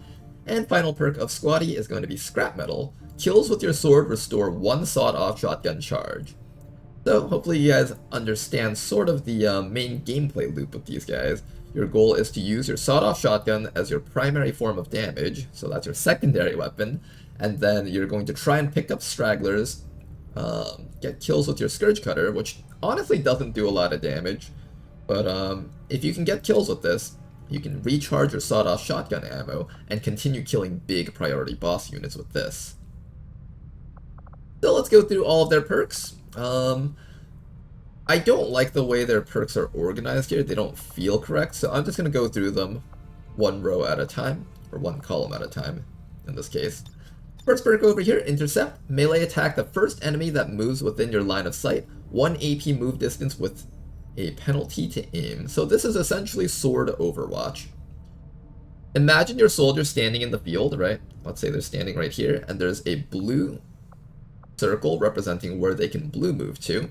And final perk of Squatty is going to be Scrap Metal. Kills with your sword restore 1 sawed-off shotgun charge. So hopefully you guys understand sort of the main gameplay loop with these guys. Your goal is to use your sawed-off shotgun as your primary form of damage, so that's your secondary weapon, and then you're going to try and pick up stragglers, get kills with your Scourge Cutter, which honestly doesn't do a lot of damage, but if you can get kills with this, you can recharge your sawed-off shotgun ammo and continue killing big priority boss units with this. So let's go through all of their perks. I don't like the way their perks are organized here. They don't feel correct, so I'm just going to go through them one row at a time, or one column at a time in this case. First perk over here, Intercept. Melee attack the first enemy that moves within your line of sight. 1 AP move distance with a penalty to aim. So this is essentially Sword Overwatch. Imagine your soldier standing in the field, right? Let's say they're standing right here, and there's a blue circle representing where they can blue move to.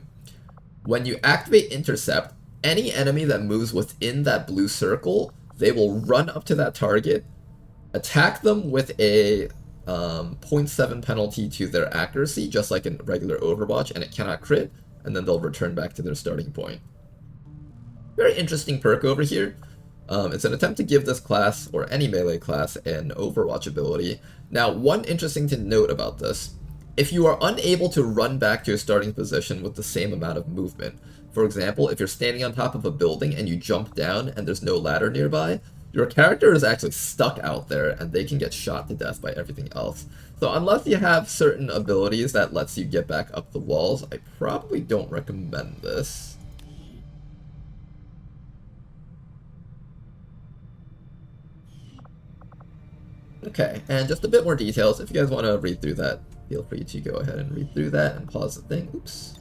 When you activate Intercept, any enemy that moves within that blue circle, they will run up to that target, attack them with a 0.7 penalty to their accuracy, just like in regular Overwatch, and it cannot crit, and then they'll return back to their starting point. Very interesting perk over here. It's an attempt to give this class, or any melee class, an Overwatch ability. Now, one interesting to note about this, if you are unable to run back to your starting position with the same amount of movement, for example, if you're standing on top of a building and you jump down and there's no ladder nearby, your character is actually stuck out there and they can get shot to death by everything else. So unless you have certain abilities that lets you get back up the walls, I probably don't recommend this. Okay, and just a bit more details. If you guys want to read through that, feel free to go ahead and read through that and pause the thing. Oops.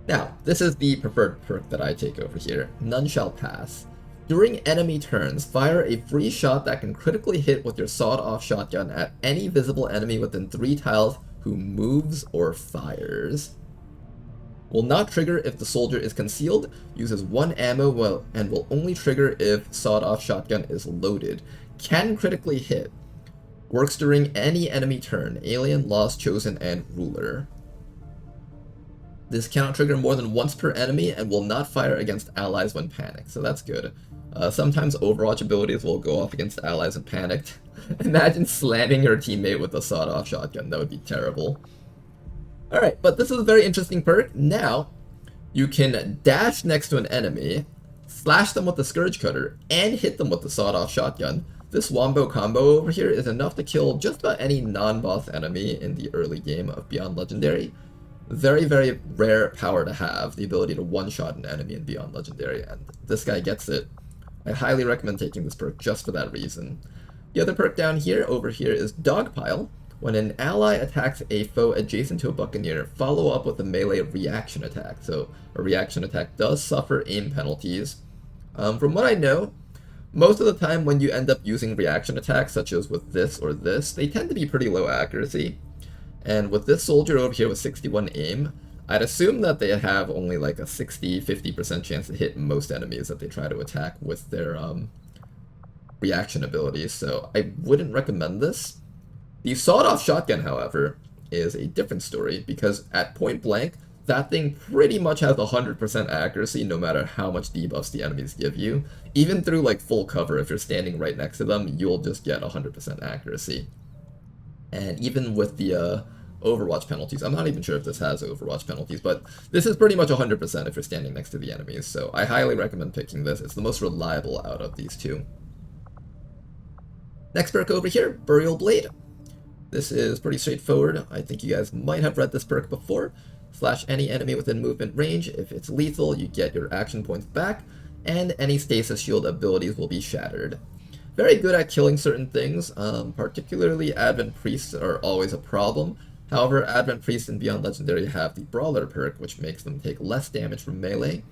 Now, this is the preferred perk that I take over here. None shall pass. During enemy turns, fire a free shot that can critically hit with your sawed-off shotgun at any visible enemy within 3 tiles who moves or fires. Will not trigger if the soldier is concealed, uses 1 ammo and will only trigger if sawed-off shotgun is loaded. Can critically hit. Works during any enemy turn, alien, lost, chosen, and ruler. This cannot trigger more than once per enemy and will not fire against allies when panicked, so that's good. Sometimes Overwatch abilities will go off against allies when panicked. Imagine slamming your teammate with a sawed-off shotgun, that would be terrible. Alright, but this is a very interesting perk. Now, you can dash next to an enemy, slash them with the Scourge Cutter, and hit them with the sawed-off shotgun. This wombo combo over here is enough to kill just about any non-boss enemy in the early game of Beyond Legendary. Very, very rare power to have, the ability to one-shot an enemy in Beyond Legendary, and this guy gets it. I highly recommend taking this perk just for that reason. The other perk down here, over here, is Dogpile. When an ally attacks a foe adjacent to a Buccaneer, follow up with a melee reaction attack. So a reaction attack does suffer aim penalties. From what I know, most of the time when you end up using reaction attacks, such as with this or this, they tend to be pretty low accuracy. And with this soldier over here with 61 aim, I'd assume that they have only like a 60-50% chance to hit most enemies that they try to attack with their reaction abilities, so I wouldn't recommend this. The sawed-off shotgun, however, is a different story, because at point blank, that thing pretty much has 100% accuracy no matter how much debuffs the enemies give you. Even through like full cover, if you're standing right next to them, you'll just get 100% accuracy. And even with the Overwatch penalties, I'm not even sure if this has Overwatch penalties, but this is pretty much 100% if you're standing next to the enemies, so I highly recommend picking this. It's the most reliable out of these two. Next perk over here, Burial Blade. This is pretty straightforward. I think you guys might have read this perk before. Slash any enemy within movement range. If it's lethal, you get your action points back, and any stasis shield abilities will be shattered. Very good at killing certain things, particularly Advent Priests are always a problem. However, Advent Priests in Beyond Legendary have the Brawler perk, which makes them take less damage from melee.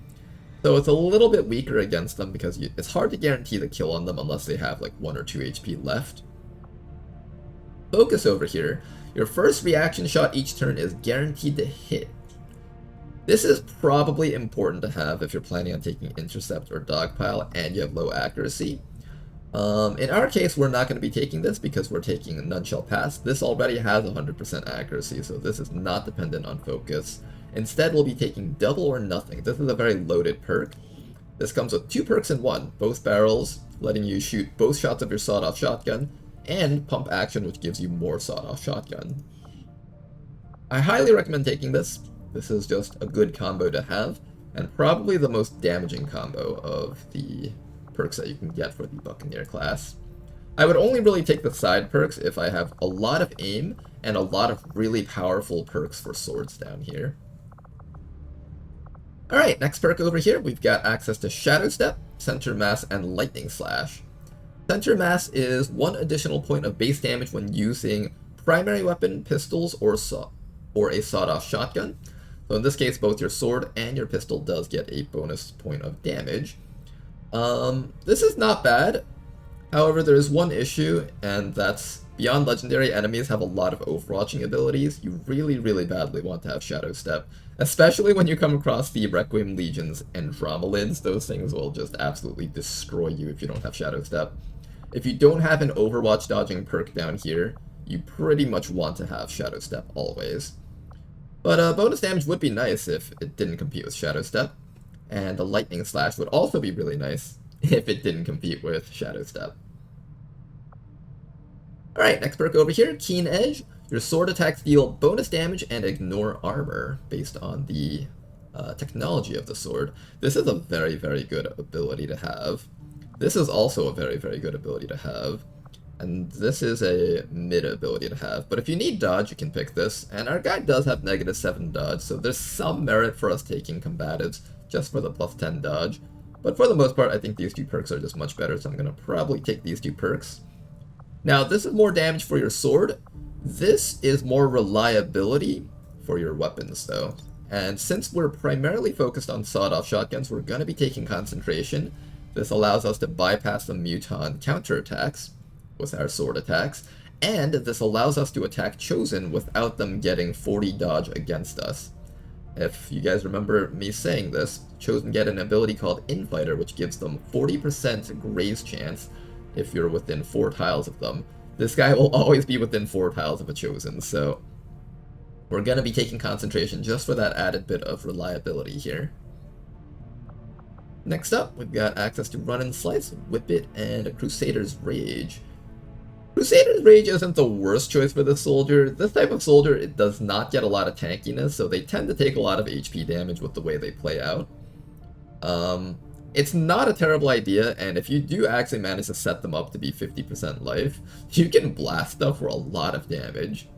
So it's a little bit weaker against them because it's hard to guarantee the kill on them unless they have like 1 or 2 HP left. Focus over here. Your first reaction shot each turn is guaranteed to hit. This is probably important to have if you're planning on taking Intercept or Dogpile and you have low accuracy. In our case, we're not going to be taking this because we're taking None Shall Pass. This already has 100% accuracy, so this is not dependent on focus. Instead, we'll be taking Double or Nothing. This is a very loaded perk. This comes with 2 perks in one, both barrels, letting you shoot both shots of your sawed-off shotgun, and Pump Action, which gives you more sawed-off shotgun. I highly recommend taking this. This is just a good combo to have, and probably the most damaging combo of the perks that you can get for the Buccaneer class. I would only really take the side perks if I have a lot of aim and a lot of really powerful perks for swords down here. Alright, next perk over here, we've got access to Shadow Step, Center Mass, and Lightning Slash. Center Mass is 1 additional point of base damage when using primary weapon, pistols, or a sawed-off shotgun. So in this case, both your sword and your pistol does get a bonus point of damage. This is not bad. However, there is one issue, and that's beyond legendary enemies have a lot of overwatching abilities. You really, really badly want to have Shadow Step, especially when you come across the Requiem Legions and Dromalids. Those things will just absolutely destroy you if you don't have Shadow Step. If you don't have an Overwatch dodging perk down here, you pretty much want to have Shadow Step always. But bonus damage would be nice if it didn't compete with Shadow Step, and the Lightning Slash would also be really nice if it didn't compete with Shadow Step. Alright, next perk over here, Keen Edge. Your sword attacks deal bonus damage and ignore armor based on the technology of the sword. This is a very, very good ability to have. This is also a very, very good ability to have. And this is a mid ability to have. But if you need dodge, you can pick this. And our guy does have -7 dodge, so there's some merit for us taking combatives just for the +10 dodge. But for the most part, I think these two perks are just much better, so I'm going to probably take these two perks. Now, this is more damage for your sword. This is more reliability for your weapons, though. And since we're primarily focused on sawed-off shotguns, we're going to be taking concentration. This allows us to bypass the Muton counterattacks with our sword attacks, and this allows us to attack Chosen without them getting 40 dodge against us. If you guys remember me saying this, Chosen get an ability called Infighter, which gives them 40% graze chance if you're within 4 tiles of them. This guy will always be within 4 tiles of a Chosen, so we're going to be taking concentration just for that added bit of reliability here. Next up, we've got access to Run and Slice, Whip It, and a Crusader's Rage. Crusader's Rage isn't the worst choice for this soldier. This type of soldier, it does not get a lot of tankiness, so they tend to take a lot of HP damage with the way they play out. It's not a terrible idea, and if you do actually manage to set them up to be 50% life, you can blast stuff for a lot of damage.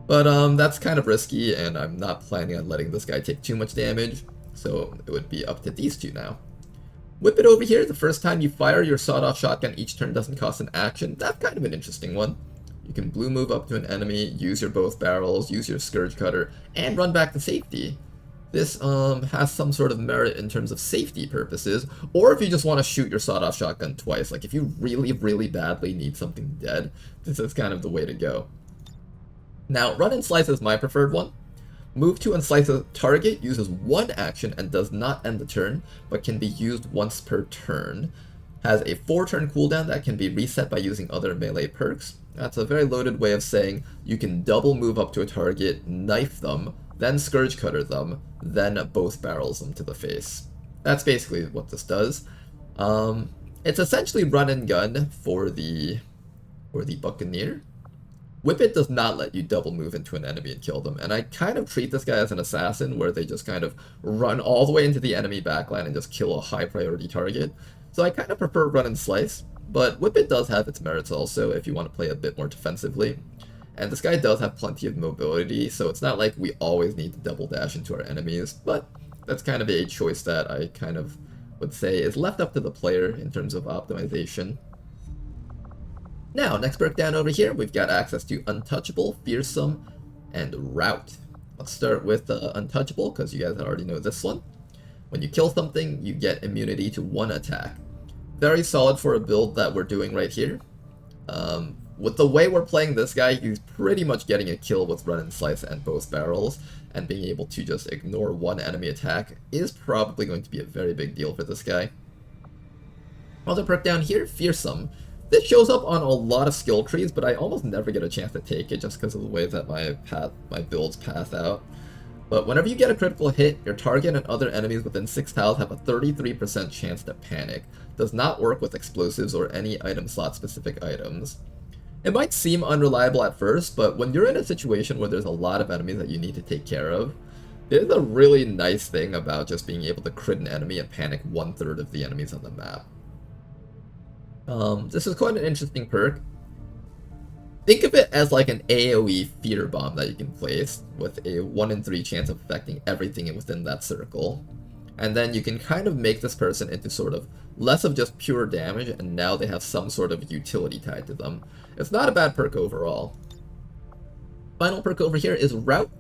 But that's kind of risky, and I'm not planning on letting this guy take too much damage, so it would be up to these two now. Whip It over here, the first time you fire your sawed-off shotgun each turn doesn't cost an action. That's kind of an interesting one. You can blue move up to an enemy, use your both barrels, use your Scourge Cutter, and run back to safety. This has some sort of merit in terms of safety purposes, or if you just want to shoot your sawed-off shotgun twice. Like if you really, really badly need something dead, this is kind of the way to go. Now, Run and Slice is my preferred one. Move to and slice a target uses 1 action and does not end the turn, but can be used once per turn. Has a 4-turn cooldown that can be reset by using other melee perks. That's a very loaded way of saying you can double move up to a target, knife them, then Scourge Cutter them, then both barrels them to the face. That's basically what this does. It's essentially run and gun for the Buccaneer. Whip It does not let you double move into an enemy and kill them, and I kind of treat this guy as an assassin where they just kind of run all the way into the enemy backline and just kill a high priority target. So I kind of prefer Run and Slice, but Whip It does have its merits also if you want to play a bit more defensively. And this guy does have plenty of mobility, so it's not like we always need to double dash into our enemies, but that's kind of a choice that I kind of would say is left up to the player in terms of optimization. Now, next perk down over here, we've got access to Untouchable, Fearsome, and Rout. Let's start with Untouchable, because you guys already know this one. When you kill something, you get immunity to 1 attack. Very solid for a build that we're doing right here. With the way we're playing this guy, he's pretty much getting a kill with Run and Slice and both barrels, and being able to just ignore 1 enemy attack is probably going to be a very big deal for this guy. Other perk down here, Fearsome. This shows up on a lot of skill trees, but I almost never get a chance to take it just because of the way that my builds path out. But whenever you get a critical hit, your target and other enemies within 6 tiles have a 33% chance to panic. Does not work with explosives or any item slot specific items. It might seem unreliable at first, but when you're in a situation where there's a lot of enemies that you need to take care of, there's a really nice thing about just being able to crit an enemy and panic 1/3 of the enemies on the map. This is quite an interesting perk. Think of it as like an AoE fear bomb that you can place with a 1 in 3 chance of affecting everything within that circle. And then you can kind of make this person into sort of less of just pure damage, and now they have some sort of utility tied to them. It's not a bad perk overall. Final perk over here is Route.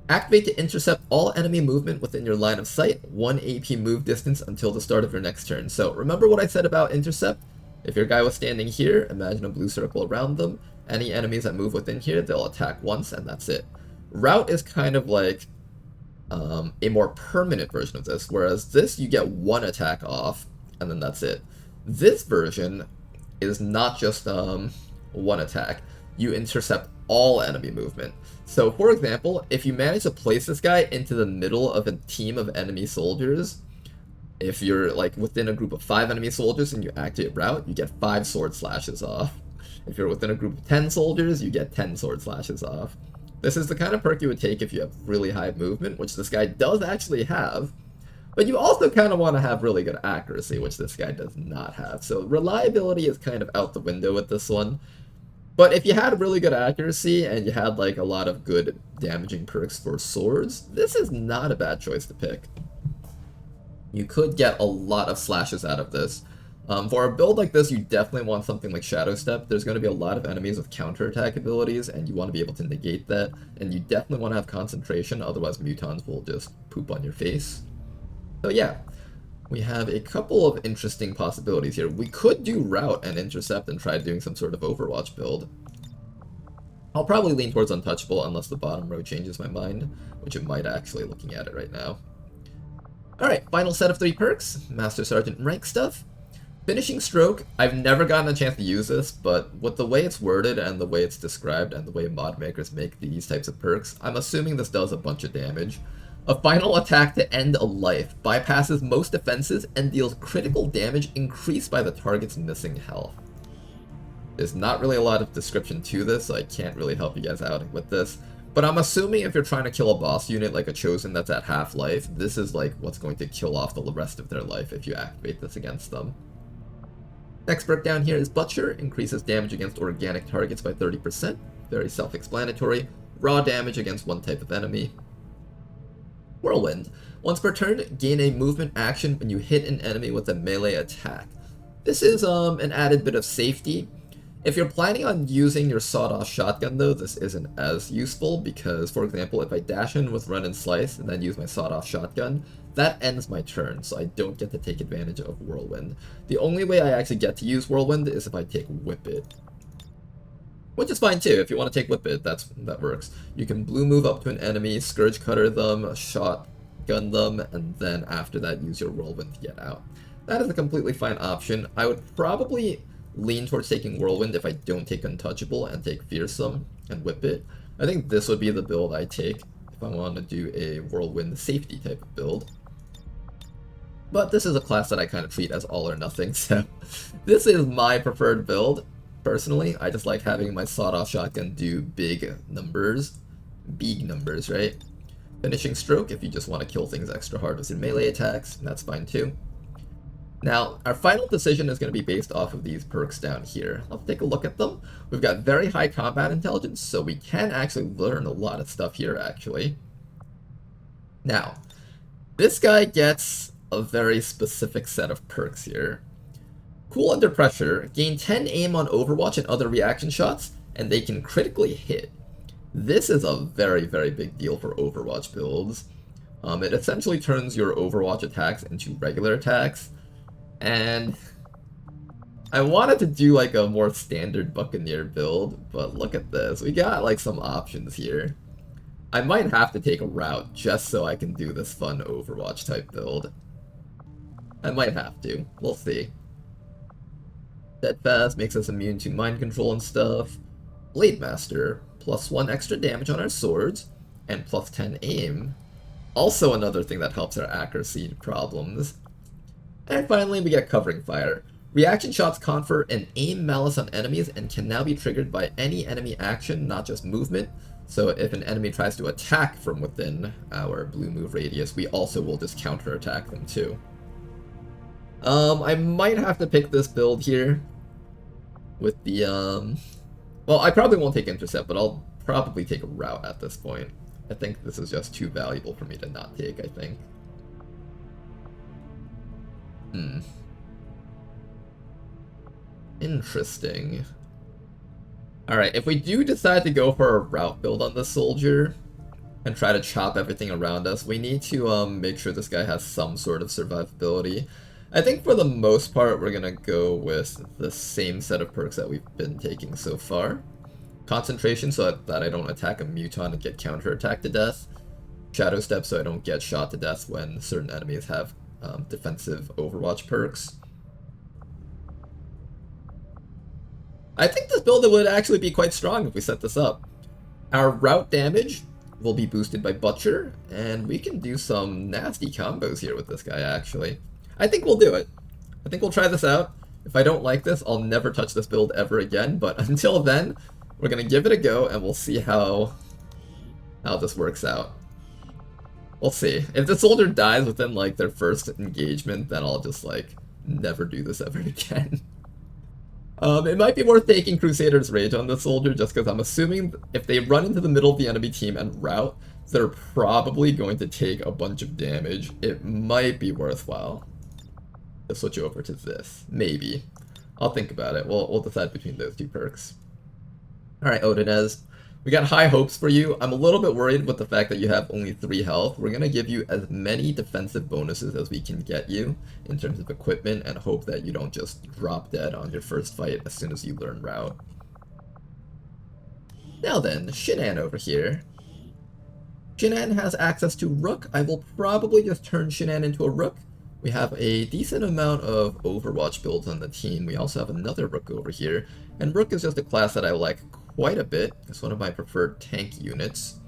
Activate to intercept all enemy movement within your line of sight, 1 AP move distance until the start of your next turn. So remember what I said about intercept? If your guy was standing here, imagine a blue circle around them. Any enemies that move within here, they'll attack once, and that's it. Route is kind of like a more permanent version of this, whereas this, you get one attack off, and then that's it. This version is not just one attack. You intercept all enemy movement. So, for example, if you manage to place this guy into the middle of a team of enemy soldiers, if you're like within a group of 5 enemy soldiers and you activate Route, you get 5 sword slashes off. If you're within a group of 10 soldiers, you get 10 sword slashes off. This is the kind of perk you would take if you have really high movement, which this guy does actually have. But you also kind of want to have really good accuracy, which this guy does not have. So reliability is kind of out the window with this one. But if you had really good accuracy and you had like a lot of good damaging perks for swords, this is not a bad choice to pick. You could get a lot of slashes out of this. For a build like this, you definitely want something like Shadow Step. There's going to be a lot of enemies with counterattack abilities, and you want to be able to negate that. And you definitely want to have concentration, otherwise mutons will just poop on your face. So yeah, we have a couple of interesting possibilities here. We could do Route and Intercept and try doing some sort of Overwatch build. I'll probably lean towards Untouchable unless the bottom row changes my mind, which it might actually looking at it right now. Alright, final set of 3 perks, Master Sergeant rank stuff. Finishing Stroke, I've never gotten a chance to use this, but with the way it's worded and the way it's described and the way mod makers make these types of perks, I'm assuming this does a bunch of damage. A final attack to end a life, bypasses most defenses and deals critical damage increased by the target's missing health. There's not really a lot of description to this, so I can't really help you guys out with this. But I'm assuming if you're trying to kill a boss unit like a Chosen that's at half life, this is like what's going to kill off the rest of their life if you activate this against them. Next perk down here is Butcher, increases damage against organic targets by 30%, very self-explanatory, raw damage against one type of enemy. Whirlwind, once per turn, gain a movement action when you hit an enemy with a melee attack. This is an added bit of safety. If you're planning on using your sawed-off shotgun though, this isn't as useful because, for example, if I dash in with Run and Slice and then use my sawed-off shotgun, that ends my turn, so I don't get to take advantage of Whirlwind. The only way I actually get to use Whirlwind is if I take Whip It. Which is fine too, if you want to take Whip It, that works. You can blue move up to an enemy, Scourge Cutter them, shotgun them, and then after that use your Whirlwind to get out. That is a completely fine option. I would probably lean towards taking Whirlwind if I don't take Untouchable and take Fearsome and Whip It. I think this would be the build I take if I want to do a Whirlwind safety type of build. But this is a class that I kind of treat as all or nothing, so this is my preferred build. Personally, I just like having my sawed-off shotgun do big numbers, right? Finishing Stroke, if you just want to kill things extra hard with your melee attacks, that's fine too. Now, our final decision is going to be based off of these perks down here. Let's take a look at them. We've got very high combat intelligence, so we can actually learn a lot of stuff here, actually. Now, this guy gets a very specific set of perks here. Cool Under Pressure, gain 10 aim on Overwatch and other reaction shots, and they can critically hit. This is a very, very big deal for Overwatch builds. It essentially turns your Overwatch attacks into regular attacks, and I wanted to do like a more standard Buccaneer build, but look at this. We got like some options here. I might have to take a Route just so I can do this fun Overwatch type build. I might have to. We'll see. Steadfast makes us immune to mind control and stuff. Blade Master, +1 extra damage on our swords, and +10 aim. Also another thing that helps our accuracy problems. And finally, we get Covering Fire. Reaction shots confer an aim malice on enemies and can now be triggered by any enemy action, not just movement. So if an enemy tries to attack from within our blue move radius, we also will just counterattack them too. I might have to pick this build here with the, well, I probably won't take Intercept, but I'll probably take a Route at this point. I think this is just too valuable for me to not take, I think. Hmm. Interesting. Alright, if we do decide to go for a route build on this soldier and try to chop everything around us, we need to make sure this guy has some sort of survivability. I think for the most part, we're gonna go with the same set of perks that we've been taking so far. Concentration, so that I don't attack a Muton and get counterattacked to death. Shadow Step, so I don't get shot to death when certain enemies have defensive Overwatch perks. I think this build would actually be quite strong if we set this up. Our route damage will be boosted by Butcher, and we can do some nasty combos here with this guy, actually. I think we'll do it. I think we'll try this out. If I don't like this, I'll never touch this build ever again, but until then, we're going to give it a go, and we'll see how this works out. We'll see. If the soldier dies within, like, their first engagement, then I'll just, like, never do this ever again. It might be worth taking Crusader's Rage on this soldier, just because I'm assuming if they run into the middle of the enemy team and route, they're probably going to take a bunch of damage. It might be worthwhile to switch over to this. Maybe. I'll think about it. We'll decide between those two perks. Alright, Odinez. We got high hopes for you. I'm a little bit worried with the fact that you have only 3 health. We're going to give you as many defensive bonuses as we can get you in terms of equipment and hope that you don't just drop dead on your first fight as soon as you learn route. Now then, Shinan over here. Shinan has access to Rook. I will probably just turn Shinan into a Rook. We have a decent amount of Overwatch builds on the team. We also have another Rook over here. And Rook is just a class that I like quite a bit. It's one of my preferred tank units.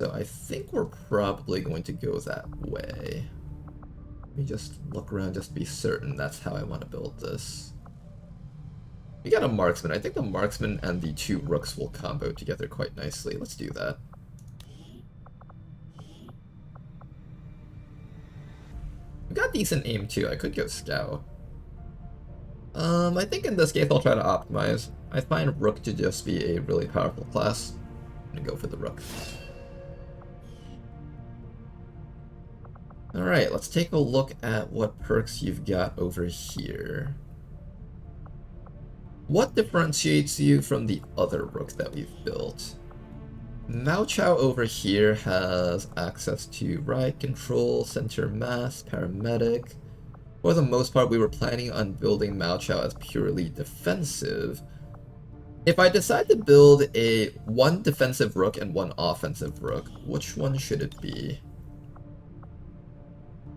So I think we're probably going to go that way. Let me just look around just to be certain that's how I want to build this. We got a Marksman. I think the Marksman and the 2 Rooks will combo together quite nicely. Let's do that. We got decent aim too. I could go Scout. I think in this case I'll try to optimize. I find Rook to just be a really powerful class. I'm gonna go for the Rook. Alright, let's take a look at what perks you've got over here. What differentiates you from the other Rook that we've built? Mao Chao over here has access to riot control, center mass, paramedic. For the most part, we were planning on building Mao Chao as purely defensive. If I decide to build a 1 defensive Rook and 1 offensive Rook, which one should it be?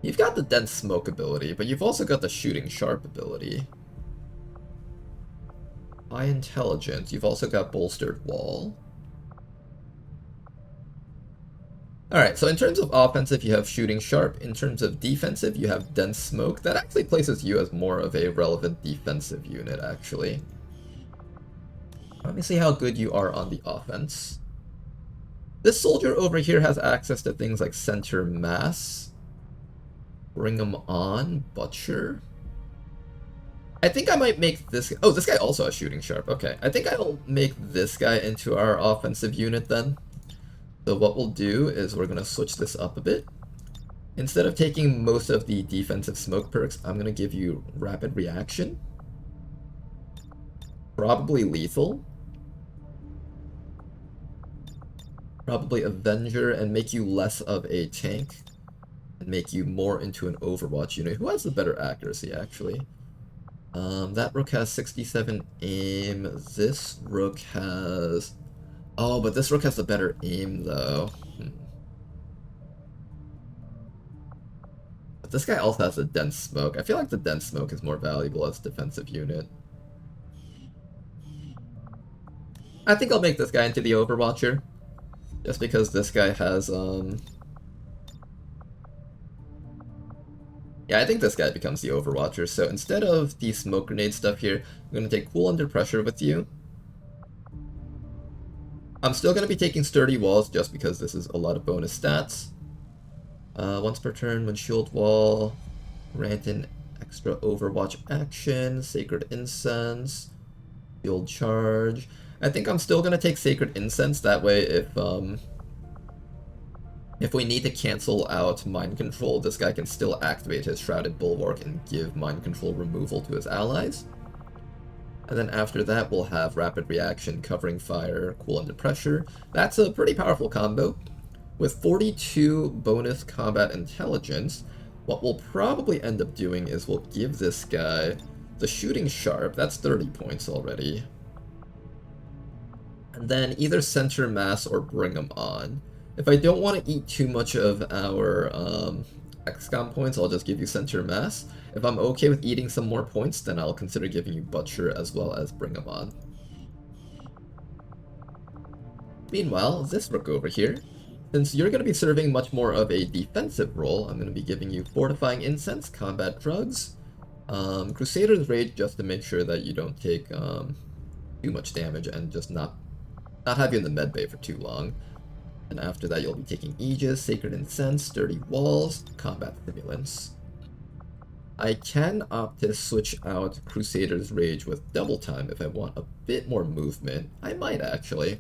You've got the dense smoke ability, but you've also got the shooting sharp ability. High intelligence, you've also got bolstered wall. Alright, so in terms of offensive, you have shooting sharp. In terms of defensive, you have dense smoke. That actually places you as more of a relevant defensive unit, actually. Let me see how good you are on the offense. This soldier over here has access to things like center mass. Bring him on, Butcher. I think I might make this... Oh, this guy also has shooting sharp. Okay, I think I'll make this guy into our offensive unit then. So what we'll do is we're going to switch this up a bit. Instead of taking most of the defensive smoke perks, I'm going to give you rapid reaction. Probably lethal. Probably Avenger, and make you less of a tank. And make you more into an Overwatch unit. Who has the better accuracy, actually? That Rook has 67 aim. This Rook has... Oh, but this Rook has the better aim, though. But this guy also has a dense smoke. I feel like the dense smoke is more valuable as a defensive unit. I think I'll make this guy into the Overwatcher. Just because this guy has, Yeah, I think this guy becomes the Overwatcher. So instead of the smoke grenade stuff here, I'm going to take Cool Under Pressure with you. I'm still going to be taking Sturdy Walls just because this is a lot of bonus stats. Once per turn, when Shield Wall, grant an extra Overwatch action, Sacred Incense, Shield Charge. I think I'm still going to take Sacred Incense, that way if If we need to cancel out Mind Control, this guy can still activate his Shrouded Bulwark and give Mind Control removal to his allies. And then after that, we'll have Rapid Reaction, Covering Fire, Cool Under Pressure. That's a pretty powerful combo. With 42 bonus combat intelligence, what we'll probably end up doing is we'll give this guy the Shooting Sharp. That's 30 points already. And then either Center Mass or Bring 'em On. If I don't want to eat too much of our XCOM points, I'll just give you Center Mass. If I'm okay with eating some more points, then I'll consider giving you Butcher as well as Bring 'em On. Meanwhile, this Rook over here, since you're going to be serving much more of a defensive role, I'm going to be giving you Fortifying Incense, Combat Drugs, Crusader's Rage just to make sure that you don't take too much damage and just not have you in the medbay for too long. And after that, you'll be taking Aegis, Sacred Incense, Sturdy Walls, Combat Stimulants. I can opt to switch out Crusader's Rage with Double Time if I want a bit more movement. I might actually.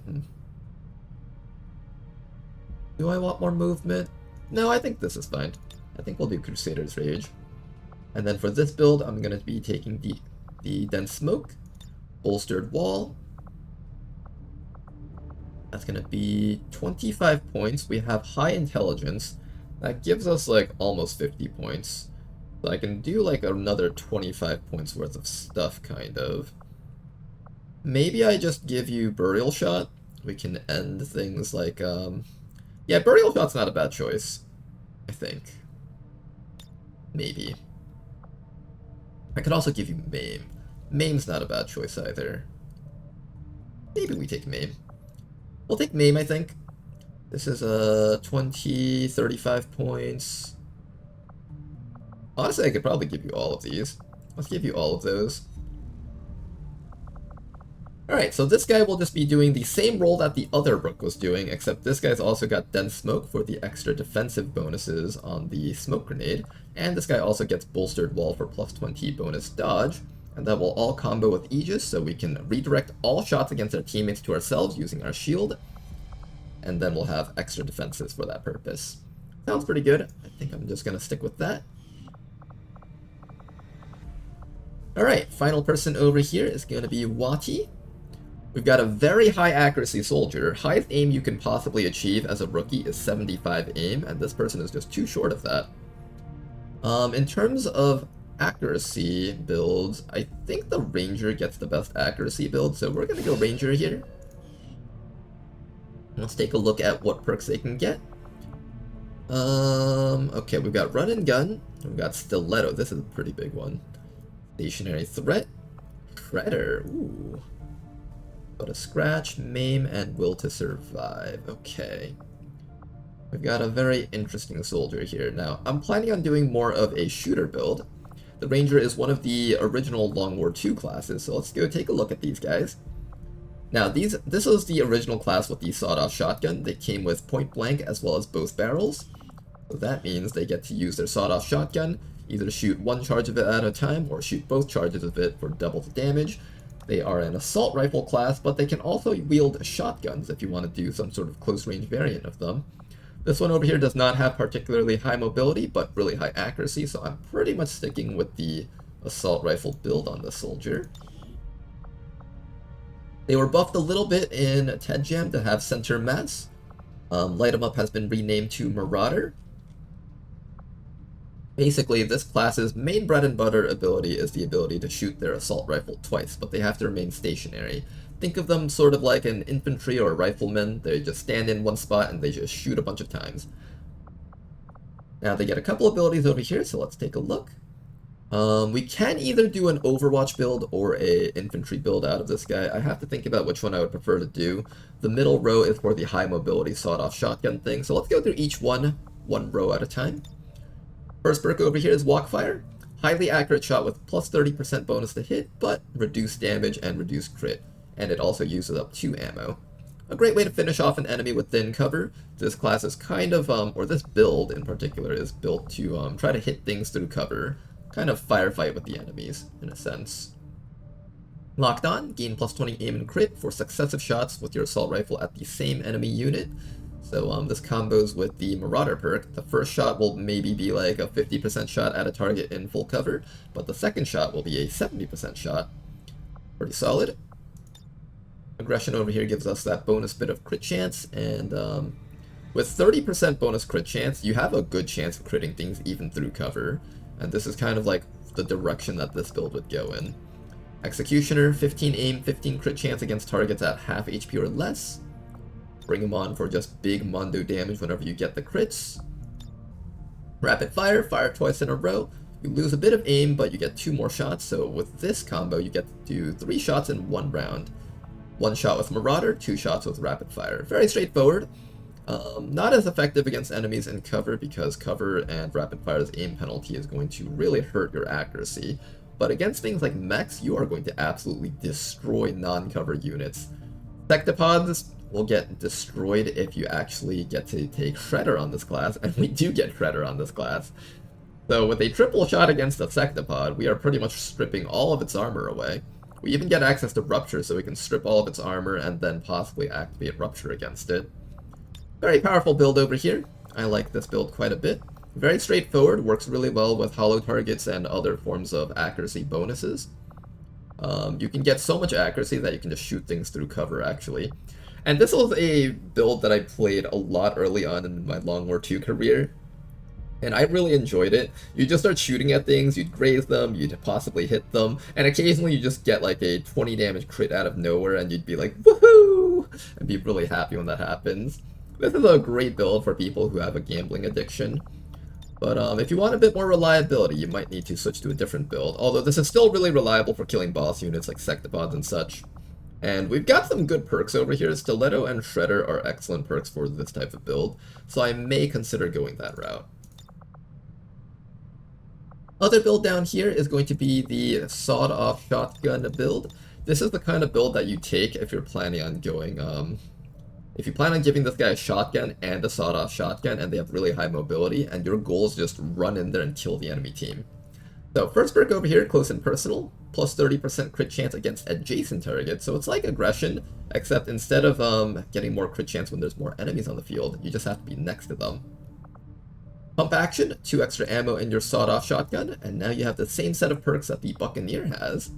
Do I want more movement? No, I think this is fine. I think we'll do Crusader's Rage. And then for this build, I'm going to be taking the Dense Smoke, Bolstered Wall. That's going to be 25 points. We have High Intelligence. That gives us like almost 50 points. So I can do like another 25 points worth of stuff, kind of. Maybe I just give you Burial Shot. We can end things like, yeah, Burial Shot's not a bad choice, I think. Maybe. I could also give you Maim. Maim's not a bad choice either. Maybe we take Maim. We'll take Maim, I think. This is 20, 35 points. Honestly, I could probably give you all of these. Let's give you all of those. Alright, so this guy will just be doing the same role that the other Rook was doing, except this guy's also got Dense Smoke for the extra defensive bonuses on the Smoke Grenade, and this guy also gets Bolstered Wall for plus 20 bonus dodge, and that will all combo with Aegis, so we can redirect all shots against our teammates to ourselves using our shield, and then we'll have extra defenses for that purpose. Sounds pretty good. I think I'm just going to stick with that. Alright, final person over here is going to be Wati. We've got a very high accuracy soldier. Highest aim you can possibly achieve as a rookie is 75 aim, and this person is just too short of that. In terms of accuracy builds, I think the Ranger gets the best accuracy build, so we're going to go Ranger here. Let's take a look at what perks they can get. Okay, we've got Run and Gun, we've got Stiletto, this is a pretty big one. Stationary Threat, Shredder, ooh. But a Scratch, Maim, and Will to Survive. Okay. We've got a very interesting soldier here. Now, I'm planning on doing more of a shooter build. The Ranger is one of the original Long War II classes, so let's go take a look at these guys. Now, this was the original class with the sawed-off shotgun. They came with point blank as well as both barrels. So that means they get to use their sawed-off shotgun, either shoot one charge of it at a time or shoot both charges of it for double the damage. They are an assault rifle class, but they can also wield shotguns if you want to do some sort of close-range variant of them. This one over here does not have particularly high mobility, but really high accuracy, so I'm pretty much sticking with the assault rifle build on this soldier. They were buffed a little bit in Ted Jam to have Center Mass. Light 'em Up has been renamed to Marauder. Basically, this class's main bread and butter ability is the ability to shoot their assault rifle twice, but they have to remain stationary. Think of them sort of like an infantry or a rifleman. They just stand in one spot and they just shoot a bunch of times. Now they get a couple abilities over here, so let's take a look. We can either do an Overwatch build or a infantry build out of this guy. I have to think about which one I would prefer to do. The middle row is for the high mobility sawed-off shotgun thing, so let's go through each one row at a time. First perk over here is Walkfire. Highly accurate shot with plus 30% bonus to hit, but reduced damage and reduced crit. And it also uses up 2 ammo. A great way to finish off an enemy with thin cover. This class is kind of, or this build in particular is built to try to hit things through cover. Kind of firefight with the enemies, in a sense. Locked On, gain plus 20 aim and crit for successive shots with your assault rifle at the same enemy unit. So this combos with the Marauder perk. The first shot will maybe be like a 50% shot at a target in full cover, but the second shot will be a 70% shot. Pretty solid. Aggression over here gives us that bonus bit of crit chance, and with 30% bonus crit chance, you have a good chance of critting things even through cover, and this is kind of like the direction that this build would go in. Executioner, 15 aim, 15 crit chance against targets at half HP or less. Bring him on for just big Mondo damage whenever you get the crits. Rapid fire, fire twice in a row. You lose a bit of aim, but you get 2 more shots, so with this combo you get to do 3 shots in 1 round. 1 shot with Marauder, 2 shots with rapid fire. Very straightforward. Not as effective against enemies in cover because cover and rapid fire's aim penalty is going to really hurt your accuracy. But against things like mechs, you are going to absolutely destroy non-cover units. Sectopods will get destroyed if you actually get to take Shredder on this class, and we do get Shredder on this class. So with a triple shot against a Sectopod, we are pretty much stripping all of its armor away. We even get access to Rupture, so we can strip all of its armor and then possibly activate Rupture against it. Very powerful build over here. I like this build quite a bit. Very straightforward, works really well with hollow targets and other forms of accuracy bonuses. You can get so much accuracy that you can just shoot things through cover, actually. And this was a build that I played a lot early on in my Long War II career, and I really enjoyed it. You just start shooting at things, you'd graze them, you'd possibly hit them, and occasionally you just get like a 20 damage crit out of nowhere and you'd be like, woohoo! And be really happy when that happens. This is a great build for people who have a gambling addiction. But if you want a bit more reliability, you might need to switch to a different build, although this is still really reliable for killing boss units like Sectopods and such. And we've got some good perks over here. Stiletto and Shredder are excellent perks for this type of build, so I may consider going that route. Other build down here is going to be the sawed-off shotgun build. This is the kind of build that you take if you're planning on going, if you plan on giving this guy a shotgun and a sawed-off shotgun and they have really high mobility, and your goal is just run in there and kill the enemy team. So first perk over here, Close and Personal, plus 30% crit chance against adjacent targets. So it's like aggression, except instead of getting more crit chance when there's more enemies on the field, you just have to be next to them. Pump action, 2 extra ammo in your sawed-off shotgun, and now you have the same set of perks that the Buccaneer has.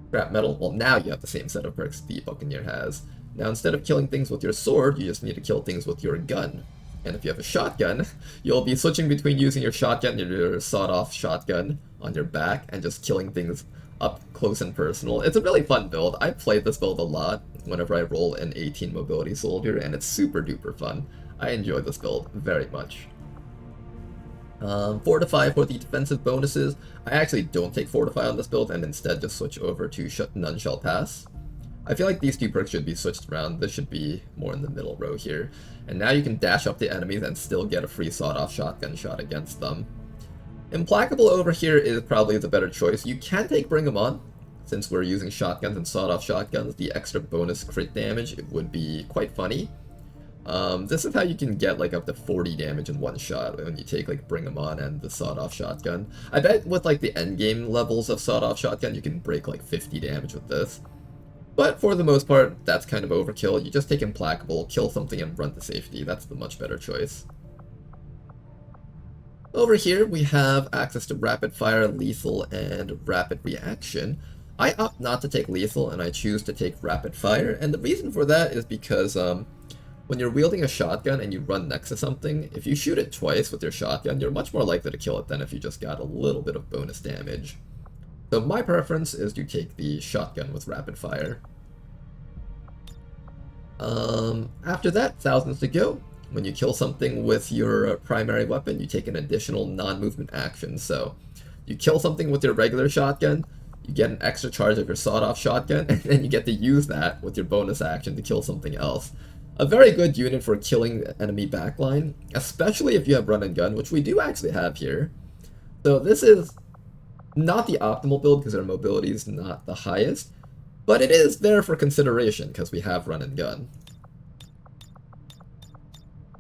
Scrap metal, well now you have the same set of perks the Buccaneer has. Now instead of killing things with your sword, you just need to kill things with your gun. And if you have a shotgun, you'll be switching between using your shotgun and your sawed-off shotgun on your back and just killing things up close and personal. It's a really fun build. I played this build a lot whenever I roll an 18 mobility soldier, and it's super duper fun. I enjoy this build very much. Fortify for the defensive bonuses. I actually don't take Fortify on this build and instead just switch over to None Shall Pass. I feel like these 2 perks should be switched around. This should be more in the middle row here. And now you can dash up to enemies and still get a free sawed-off shotgun shot against them. Implacable over here is probably the better choice. You can take Bring 'em On. Since we're using shotguns and sawed-off shotguns, the extra bonus crit damage would be quite funny. This is how you can get like up to 40 damage in 1 shot when you take like Bring 'em On and the sawed-off shotgun. I bet with like the endgame levels of sawed-off shotgun, you can break like 50 damage with this. But for the most part, that's kind of overkill. You just take Implacable, kill something, and run to safety. That's the much better choice. Over here, we have access to Rapid Fire, Lethal, and Rapid Reaction. I opt not to take Lethal, and I choose to take Rapid Fire, and the reason for that is because when you're wielding a shotgun and you run next to something, if you shoot it twice with your shotgun, you're much more likely to kill it than if you just got a little bit of bonus damage. So my preference is to take the shotgun with Rapid Fire. After that, thousands to go. When you kill something with your primary weapon, you take an additional non-movement action. So you kill something with your regular shotgun, you get an extra charge of your sawed-off shotgun, and then you get to use that with your bonus action to kill something else. A very good unit for killing enemy backline, especially if you have run and gun, which we do actually have here. So this is not the optimal build because our mobility is not the highest, but it is there for consideration because we have run and gun.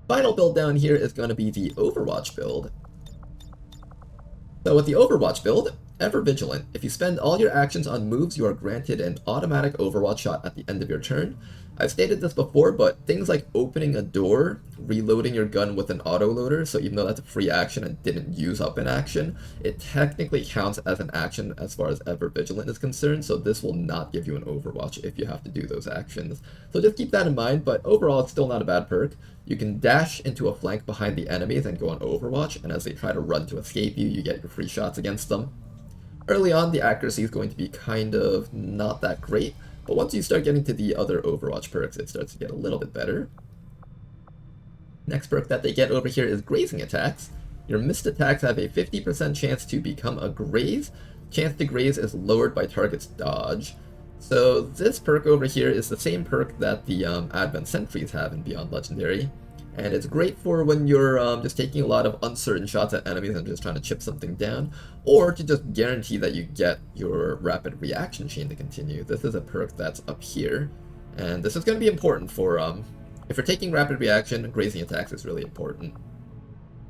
Final build down here is going to be the Overwatch build. So with the Overwatch build, Ever Vigilant. If you spend all your actions on moves, you are granted an automatic overwatch shot at the end of your turn. I've stated this before, but things like opening a door, reloading your gun with an autoloader, so even though that's a free action and didn't use up an action, it technically counts as an action as far as Ever Vigilant is concerned, so this will not give you an overwatch if you have to do those actions. So just keep that in mind, but overall it's still not a bad perk. You can dash into a flank behind the enemies and go on overwatch, and as they try to run to escape you, you get your free shots against them. Early on, the accuracy is going to be kind of not that great, but once you start getting to the other Overwatch perks, it starts to get a little bit better. Next perk that they get over here is Grazing Attacks. Your missed attacks have a 50% chance to become a graze. Chance to graze is lowered by target's dodge. So this perk over here is the same perk that the Advent Sentries have in Beyond Legendary. And it's great for when you're just taking a lot of uncertain shots at enemies and just trying to chip something down, or to just guarantee that you get your rapid reaction chain to continue. This is a perk that's up here, and this is going to be important for, if you're taking rapid reaction, Grazing Attacks is really important.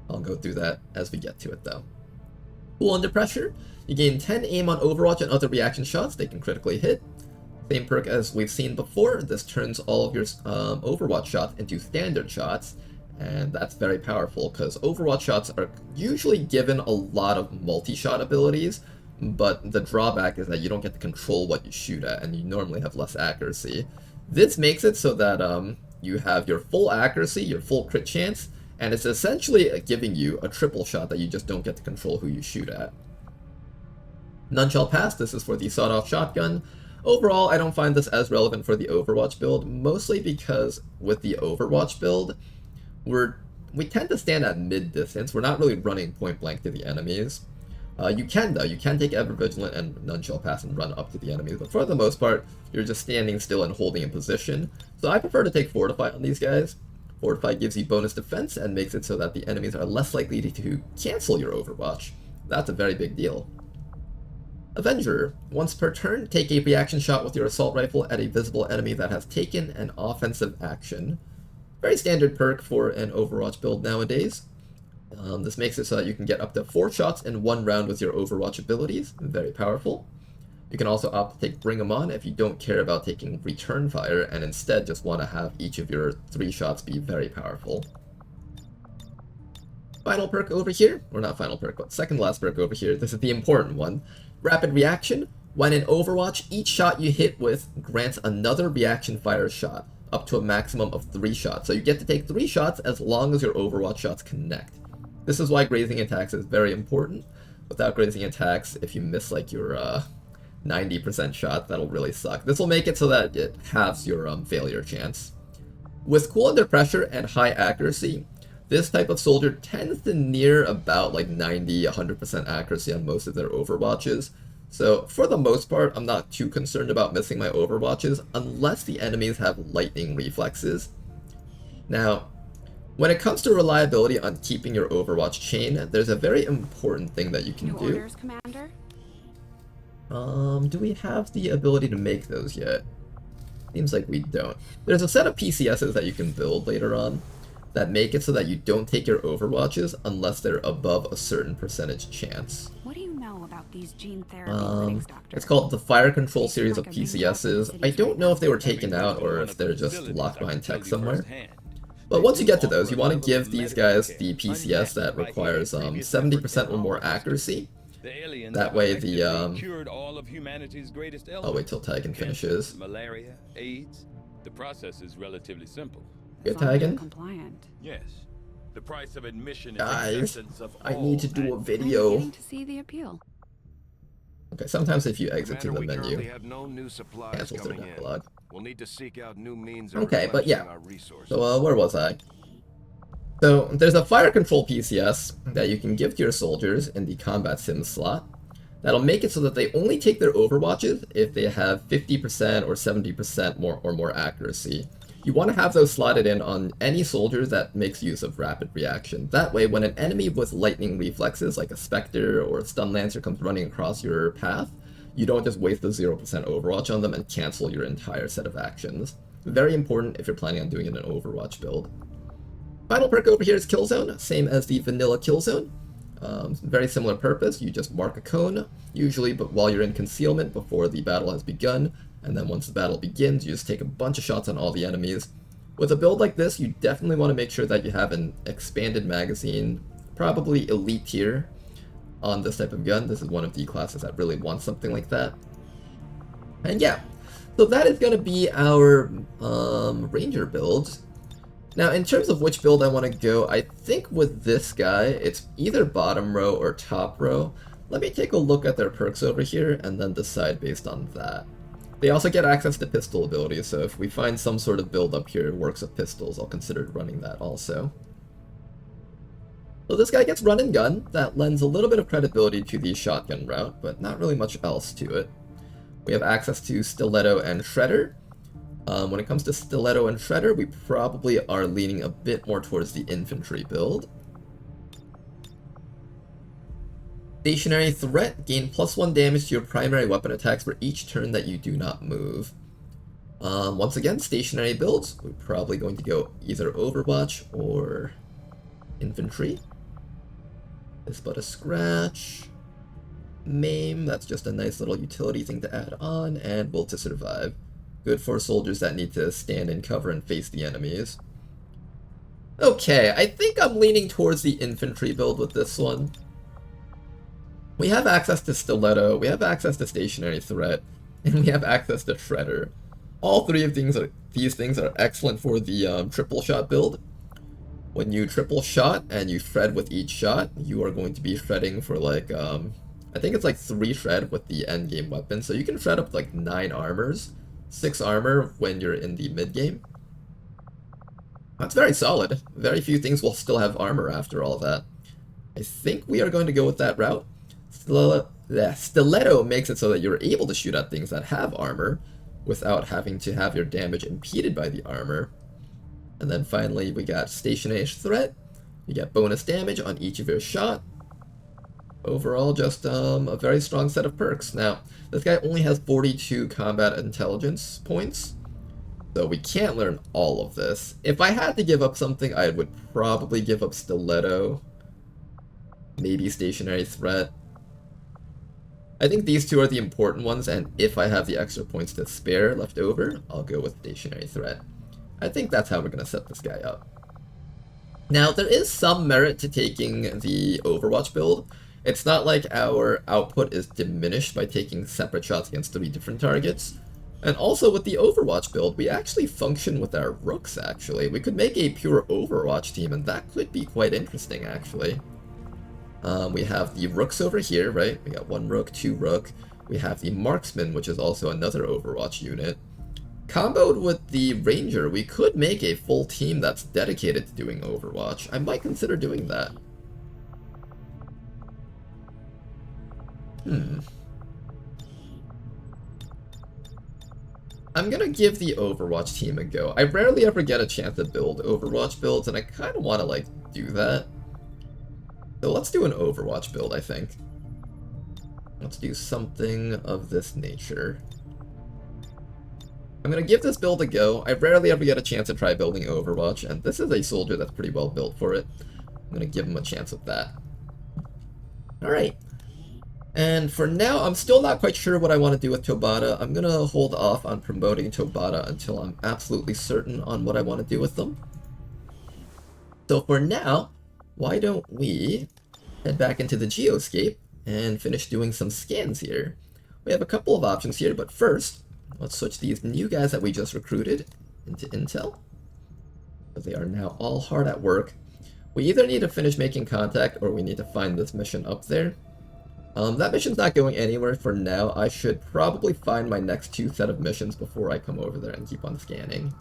I'll go through that as we get to it though. Cool Under Pressure. You gain 10 aim on Overwatch and other reaction shots, they can critically hit. Same perk as we've seen before, this turns all of your Overwatch shots into standard shots, and that's very powerful because Overwatch shots are usually given a lot of multi-shot abilities, but the drawback is that you don't get to control what you shoot at, and you normally have less accuracy. This makes it so that you have your full accuracy, your full crit chance, and it's essentially giving you a triple shot that you just don't get to control who you shoot at. None Shall Pass, this is for the sawed-off shotgun. Overall, I don't find this as relevant for the Overwatch build, mostly because with the Overwatch build, we tend to stand at mid-distance. We're not really running point-blank to the enemies. You can, though. You can take Ever Vigilant and None Shall Pass and run up to the enemies, but for the most part, you're just standing still and holding in position. So I prefer to take Fortify on these guys. Fortify gives you bonus defense and makes it so that the enemies are less likely to cancel your Overwatch. That's a very big deal. Avenger. Once per turn, take a reaction shot with your assault rifle at a visible enemy that has taken an offensive action. Very standard perk for an Overwatch build nowadays. This makes it so that you can get up to 4 shots in one round with your Overwatch abilities. Very powerful. You can also opt to take Bring 'em On if you don't care about taking return fire and instead just want to have each of your 3 shots be very powerful. Final perk over here, or not final perk, but second last perk over here. This is the important one. Rapid Reaction. When in Overwatch, each shot you hit with grants another reaction fire shot, up to a maximum of 3 shots. So you get to take 3 shots as long as your Overwatch shots connect. This is why Grazing Attacks is very important. Without Grazing Attacks, if you miss like your 90% shot, that'll really suck. This will make it so that it halves your failure chance. With Cool Under Pressure and high accuracy, this type of soldier tends to near about like 90-100% accuracy on most of their Overwatches. So for the most part, I'm not too concerned about missing my Overwatches unless the enemies have lightning reflexes. Now, when it comes to reliability on keeping your Overwatch chain, there's a very important thing that you can do. Orders, Commander? Do we have the ability to make those yet? Seems like we don't. There's a set of PCSs that you can build later on that make it so that you don't take your Overwatches unless they're above a certain percentage chance. What do you know about these gene therapy clinics, Doctor? It's called the Fire Control series of PCSs. I don't know if they were taken out or if they're just locked behind tech somewhere. But once you get to those, you want to give these guys the PCS that requires 70% or more accuracy. That way the I'll wait till Tigan finishes. Malaria, AIDS. The process is relatively simple. Good, Tigan. Compliant. Yes. The price of admission is Guys, acceptance of I all need to do a I'm video. beginning to see the appeal. Okay, sometimes if you exit to the We currently menu, have no new supplies cancels their coming in. dialogue. We'll need to seek out new means of Okay, but yeah. replenishing our resources. So where was I? So there's a Fire Control PCS that you can give to your soldiers in the Combat Sim slot. That'll make it so that they only take their Overwatches if they have 50% or 70% more accuracy. You want to have those slotted in on any soldier that makes use of rapid reaction. That way, when an enemy with lightning reflexes, like a Spectre or a Stun Lancer, comes running across your path, you don't just waste the 0% Overwatch on them and cancel your entire set of actions. Very important if you're planning on doing it in an Overwatch build. Final perk over here is Killzone, same as the vanilla Killzone. Very similar purpose, you just mark a cone, usually but while you're in concealment before the battle has begun, and then once the battle begins, you just take a bunch of shots on all the enemies. With a build like this, you definitely want to make sure that you have an expanded magazine, probably elite tier, on this type of gun. This is one of the classes that really wants something like that. And yeah, so that is going to be our Ranger build. Now, in terms of which build I want to go, I think with this guy, it's either bottom row or top row. Let me take a look at their perks over here and then decide based on that. They also get access to pistol abilities, so if we find some sort of build up here that works with pistols, I'll consider running that also. So this guy gets run and gun. That lends a little bit of credibility to the shotgun route, but not really much else to it. We have access to Stiletto and Shredder. When it comes to Stiletto and Shredder, we probably are leaning a bit more towards the infantry build. Stationary Threat, gain +1 damage to your primary weapon attacks for each turn that you do not move. Once again, stationary builds, we're probably going to go either Overwatch or infantry. This but a scratch. Maim, that's just a nice little utility thing to add on, and Will to Survive. Good for soldiers that need to stand in cover and face the enemies. Okay, I think I'm leaning towards the infantry build with this one. We have access to Stiletto, we have access to Stationary Threat, and we have access to Shredder. All three of these things are excellent for the triple shot build. When you triple shot and you shred with each shot, you are going to be shredding for like, I think it's like 3 shred with the endgame weapon, so you can shred up like 9 armors. 6 armor when you're in the mid-game. That's very solid. Very few things will still have armor after all that. I think we are going to go with that route. Stiletto makes it so that you're able to shoot at things that have armor without having to have your damage impeded by the armor. And then finally we got Stationary Threat. You get bonus damage on each of your shot. Overall, just a very strong set of perks. Now, this guy only has 42 combat intelligence points, so we can't learn all of this. If I had to give up something, I would probably give up Stiletto, maybe Stationary Threat. I think these two are the important ones, and if I have the extra points to spare left over, I'll go with Stationary Threat. I think that's how we're going to set this guy up. Now, there is some merit to taking the Overwatch build. It's not like our output is diminished by taking separate shots against 3 different targets. And also with the Overwatch build, we actually function with our Rooks, actually. We could make a pure Overwatch team, and that could be quite interesting, actually. We have the Rooks over here, right? We got 1 Rook, 2 Rook. We have the Marksman, which is also another Overwatch unit. Comboed with the Ranger, we could make a full team that's dedicated to doing Overwatch. I might consider doing that. I'm gonna give the Overwatch team a go. I rarely ever get a chance to build Overwatch builds, and I kind of want to, like, do that. So let's do an Overwatch build, I think. Let's do something of this nature. I'm gonna give this build a go. I rarely ever get a chance to try building Overwatch, and this is a soldier that's pretty well built for it. I'm gonna give him a chance with that. Alright. And for now, I'm still not quite sure what I want to do with Tobata. I'm going to hold off on promoting Tobata until I'm absolutely certain on what I want to do with them. So for now, why don't we head back into the Geoscape and finish doing some scans here. We have a couple of options here, but first, let's switch these new guys that we just recruited into Intel. They are now all hard at work. We either need to finish making contact or we need to find this mission up there. That mission's not going anywhere for now. I should probably find my next 2 set of missions before I come over there and keep on scanning.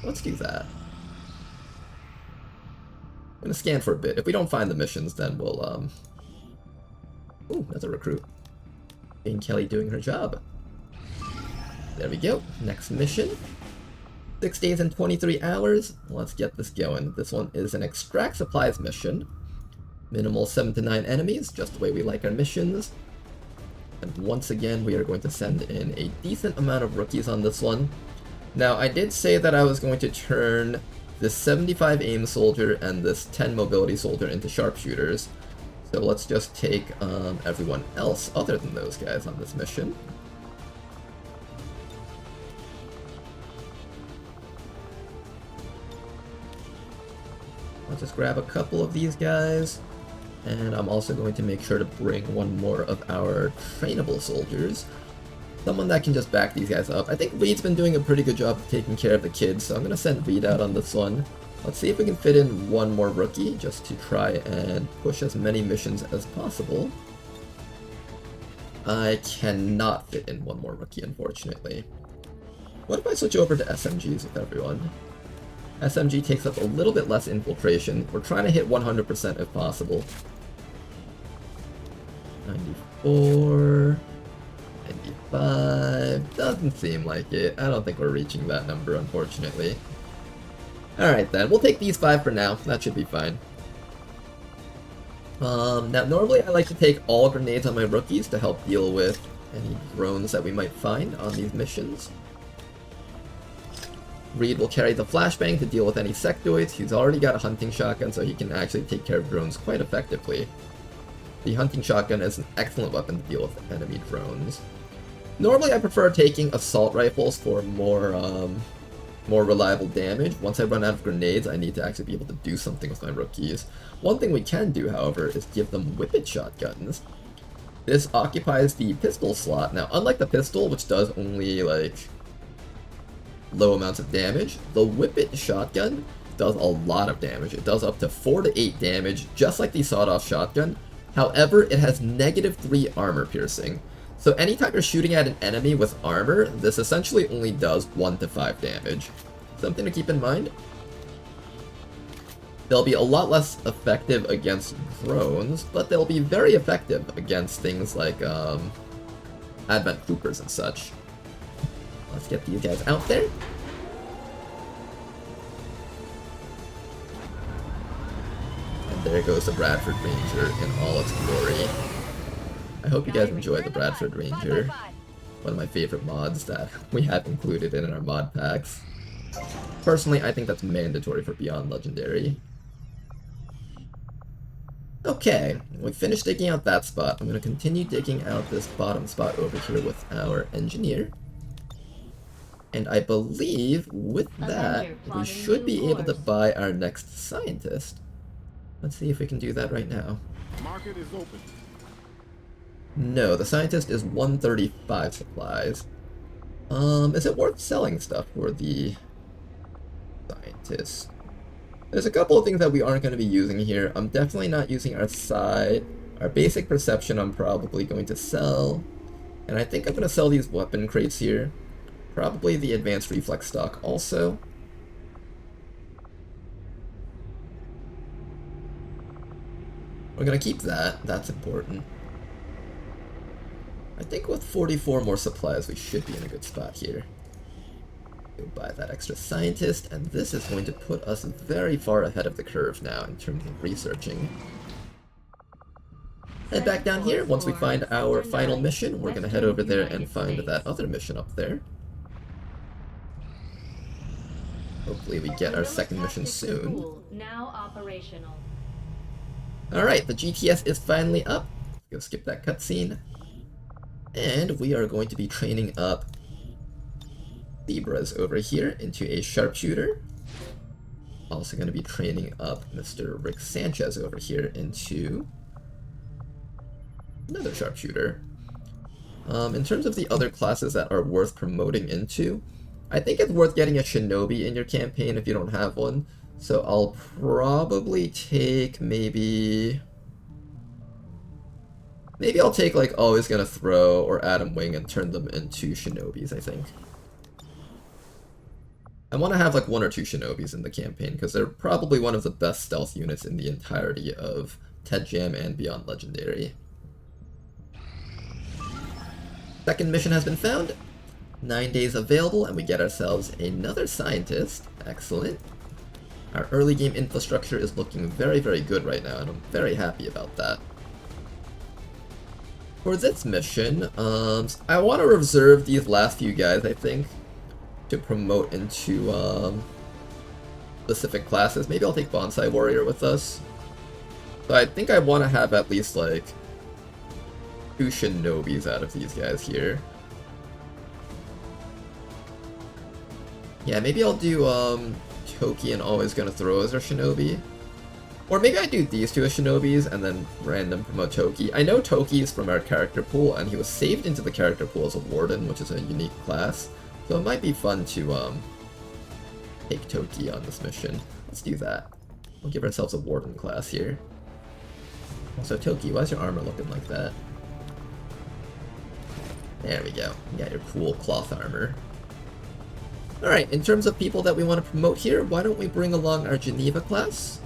Let's do that. I'm gonna scan for a bit. If we don't find the missions, then we'll, Ooh, another recruit. Jane Kelly doing her job. There we go. Next mission. 6 days and 23 hours. Let's get this going. This one is an extract supplies mission. Minimal 7 to 9 enemies, just the way we like our missions. And once again, we are going to send in a decent amount of rookies on this one. Now, I did say that I was going to turn this 75 aim soldier and this 10 mobility soldier into sharpshooters. So let's just take everyone else other than those guys on this mission. I'll just grab a couple of these guys, and I'm also going to make sure to bring one more of our trainable soldiers. Someone that can just back these guys up. I think Reed's been doing a pretty good job of taking care of the kids, so I'm going to send Reed out on this one. Let's see if we can fit in one more rookie, just to try and push as many missions as possible. I cannot fit in one more rookie, unfortunately. What if I switch over to SMGs with everyone? SMG takes up a little bit less infiltration. We're trying to hit 100% if possible. 94... 95... Doesn't seem like it. I don't think we're reaching that number, unfortunately. Alright then, we'll take these 5 for now. That should be fine. Now normally I like to take all grenades on my rookies to help deal with any drones that we might find on these missions. Reed will carry the flashbang to deal with any sectoids. He's already got a hunting shotgun, so he can actually take care of drones quite effectively. The hunting shotgun is an excellent weapon to deal with enemy drones. Normally I prefer taking assault rifles for more reliable damage. Once I run out of grenades, I need to actually be able to do something with my rookies. One thing we can do, however, is give them whippet shotguns. This occupies the pistol slot. Now, unlike the pistol, which does only, like, low amounts of damage, the whippet shotgun does a lot of damage. It does up to 4 to 8 damage, just like the sawed-off shotgun. However, it has -3 armor piercing. So anytime you're shooting at an enemy with armor, this essentially only does 1 to 5 damage. Something to keep in mind. They'll be a lot less effective against drones, but they'll be very effective against things like Advent Troopers and such. Let's get these guys out there. And there goes the Bradford Ranger in all its glory. I hope you guys enjoy the Bradford Ranger. One of my favorite mods that we have included in our mod packs. Personally, I think that's mandatory for Beyond Legendary. Okay, we finished digging out that spot. I'm going to continue digging out this bottom spot over here with our engineer. And I believe with that, we should be able to buy our next scientist. Let's see if we can do that right now. Market is open. No, the scientist is 135 supplies. Is it worth selling stuff for the scientist? There's a couple of things that we aren't going to be using here. I'm definitely not using our psi. Our basic perception I'm probably going to sell. And I think I'm going to sell these weapon crates here. Probably the advanced reflex stock also. We're going to keep that. That's important. I think with 44 more supplies, we should be in a good spot here. We'll buy that extra scientist, and this is going to put us very far ahead of the curve now in terms of researching. Head back down here. Once we find our final mission, we're going to head over there and find that other mission up there. Hopefully we get our second mission soon. Now operational. Alright, the GTS is finally up. Go skip that cutscene. And we are going to be training up Zebras over here into a sharpshooter. Also going to be training up Mr. Rick Sanchez over here into another sharpshooter. In terms of the other classes that are worth promoting into, I think it's worth getting a shinobi in your campaign if you don't have one. So I'll probably take maybe I'll take like Always Gonna Throw or Adam Wing and turn them into shinobis, I think. I want to have like 1 or 2 shinobis in the campaign because they're probably one of the best stealth units in the entirety of Ted Jam and Beyond Legendary. Second mission has been found. 9 days available, and we get ourselves another scientist. Excellent. Our early game infrastructure is looking very, very good right now, and I'm very happy about that. For this mission, I want to reserve these last few guys, I think, to promote into specific classes. Maybe I'll take Bonsai Warrior with us. So I think I want to have at least like 2 shinobis out of these guys here. Yeah, maybe I'll do Toki and Always Gonna Throw as our shinobi. Or maybe I do these two as shinobis and then random promote Toki. I know Toki is from our character pool, and he was saved into the character pool as a warden, which is a unique class. So it might be fun to take Toki on this mission. Let's do that. We'll give ourselves a warden class here. Also, Toki, why is your armor looking like that? There we go. You got your cool cloth armor. Alright, in terms of people that we want to promote here, why don't we bring along our Geneva class?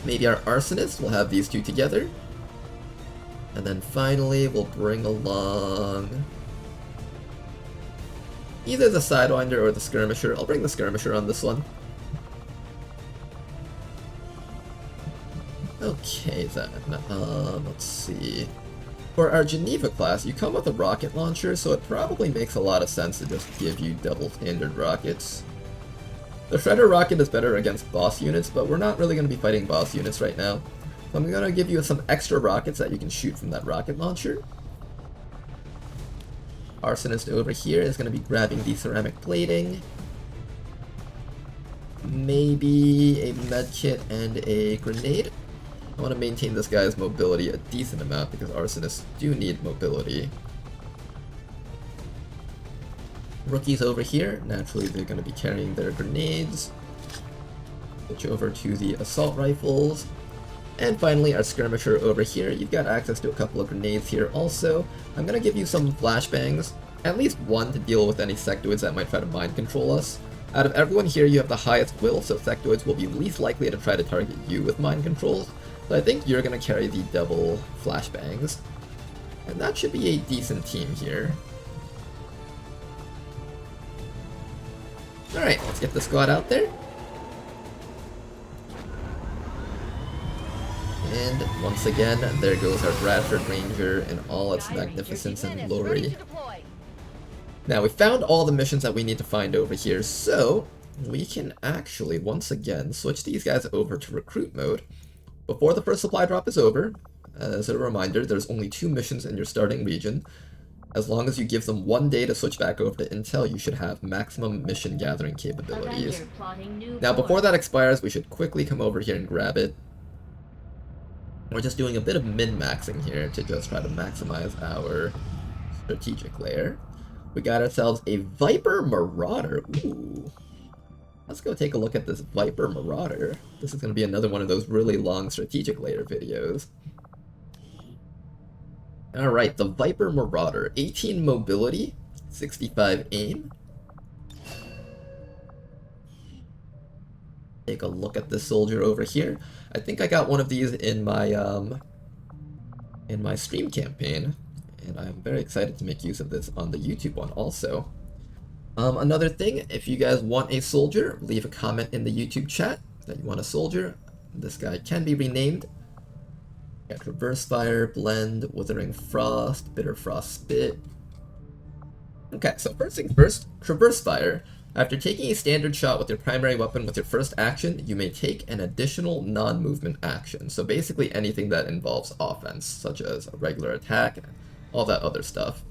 Maybe our Arsonist, we'll have these two together. And then finally, we'll bring along either the Sidewinder or the Skirmisher. I'll bring the Skirmisher on this one. Okay, then, let's see. For our Geneva class, you come with a rocket launcher, so it probably makes a lot of sense to just give you double standard rockets. The Shredder rocket is better against boss units, but we're not really going to be fighting boss units right now. So I'm going to give you some extra rockets that you can shoot from that rocket launcher. Arsonist over here is going to be grabbing the ceramic plating. Maybe a medkit and a grenade. I want to maintain this guy's mobility a decent amount because Arsonists do need mobility. Rookies over here, naturally they're going to be carrying their grenades. Switch over to the assault rifles. And finally our skirmisher over here, you've got access to a couple of grenades here also. I'm going to give you some flashbangs, at least one to deal with any sectoids that might try to mind control us. Out of everyone here you have the highest will, so sectoids will be least likely to try to target you with mind controls. So I think you're going to carry the double flashbangs. And that should be a decent team here. Alright, let's get the squad out there. And once again, there goes our Bradford Ranger in all its magnificence and glory. Now, we found all the missions that we need to find over here, so we can actually, once again, switch these guys over to recruit mode. Before the first supply drop is over, as a reminder, there's only 2 missions in your starting region. As long as you give them 1 day to switch back over to Intel, you should have maximum mission gathering capabilities. Now, before that expires, we should quickly come over here and grab it. We're just doing a bit of min-maxing here to just try to maximize our strategic layer. We got ourselves a Viper Marauder. Ooh. Let's go take a look at this Viper Marauder. This is going to be another one of those really long strategic layer videos. Alright, the Viper Marauder. 18 mobility, 65 aim. Take a look at this soldier over here. I think I got one of these in my stream campaign, and I'm very excited to make use of this on the YouTube one also. Another thing, if you guys want a soldier, leave a comment in the YouTube chat that you want a soldier. This guy can be renamed. Got Reverse Fire, Blend, Withering Frost, Bitter Frost Spit. Okay, so first things first, Traverse Fire. After taking a standard shot with your primary weapon with your first action, you may take an additional non-movement action. So basically anything that involves offense, such as a regular attack, all that other stuff.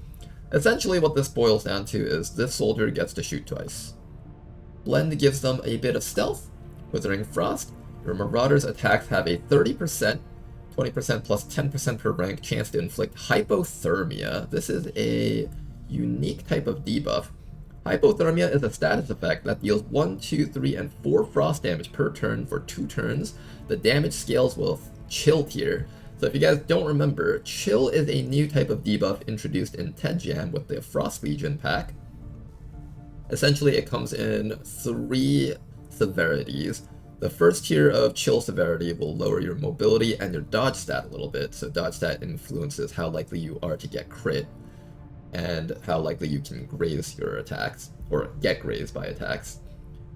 Essentially what this boils down to is this soldier gets to shoot twice. Blend gives them a bit of stealth. Withering Frost, your Marauder's attacks have a 30%, 20% plus 10% per rank chance to inflict hypothermia. This is a unique type of debuff. Hypothermia is a status effect that deals 1, 2, 3, and 4 frost damage per turn for 2 turns. The damage scales with Chill tier. So if you guys don't remember, Chill is a new type of debuff introduced in TED Jam with the Frost Legion pack. Essentially it comes in 3 severities. The first tier of Chill severity will lower your mobility and your dodge stat a little bit, so dodge stat influences how likely you are to get crit and how likely you can graze your attacks, or get grazed by attacks.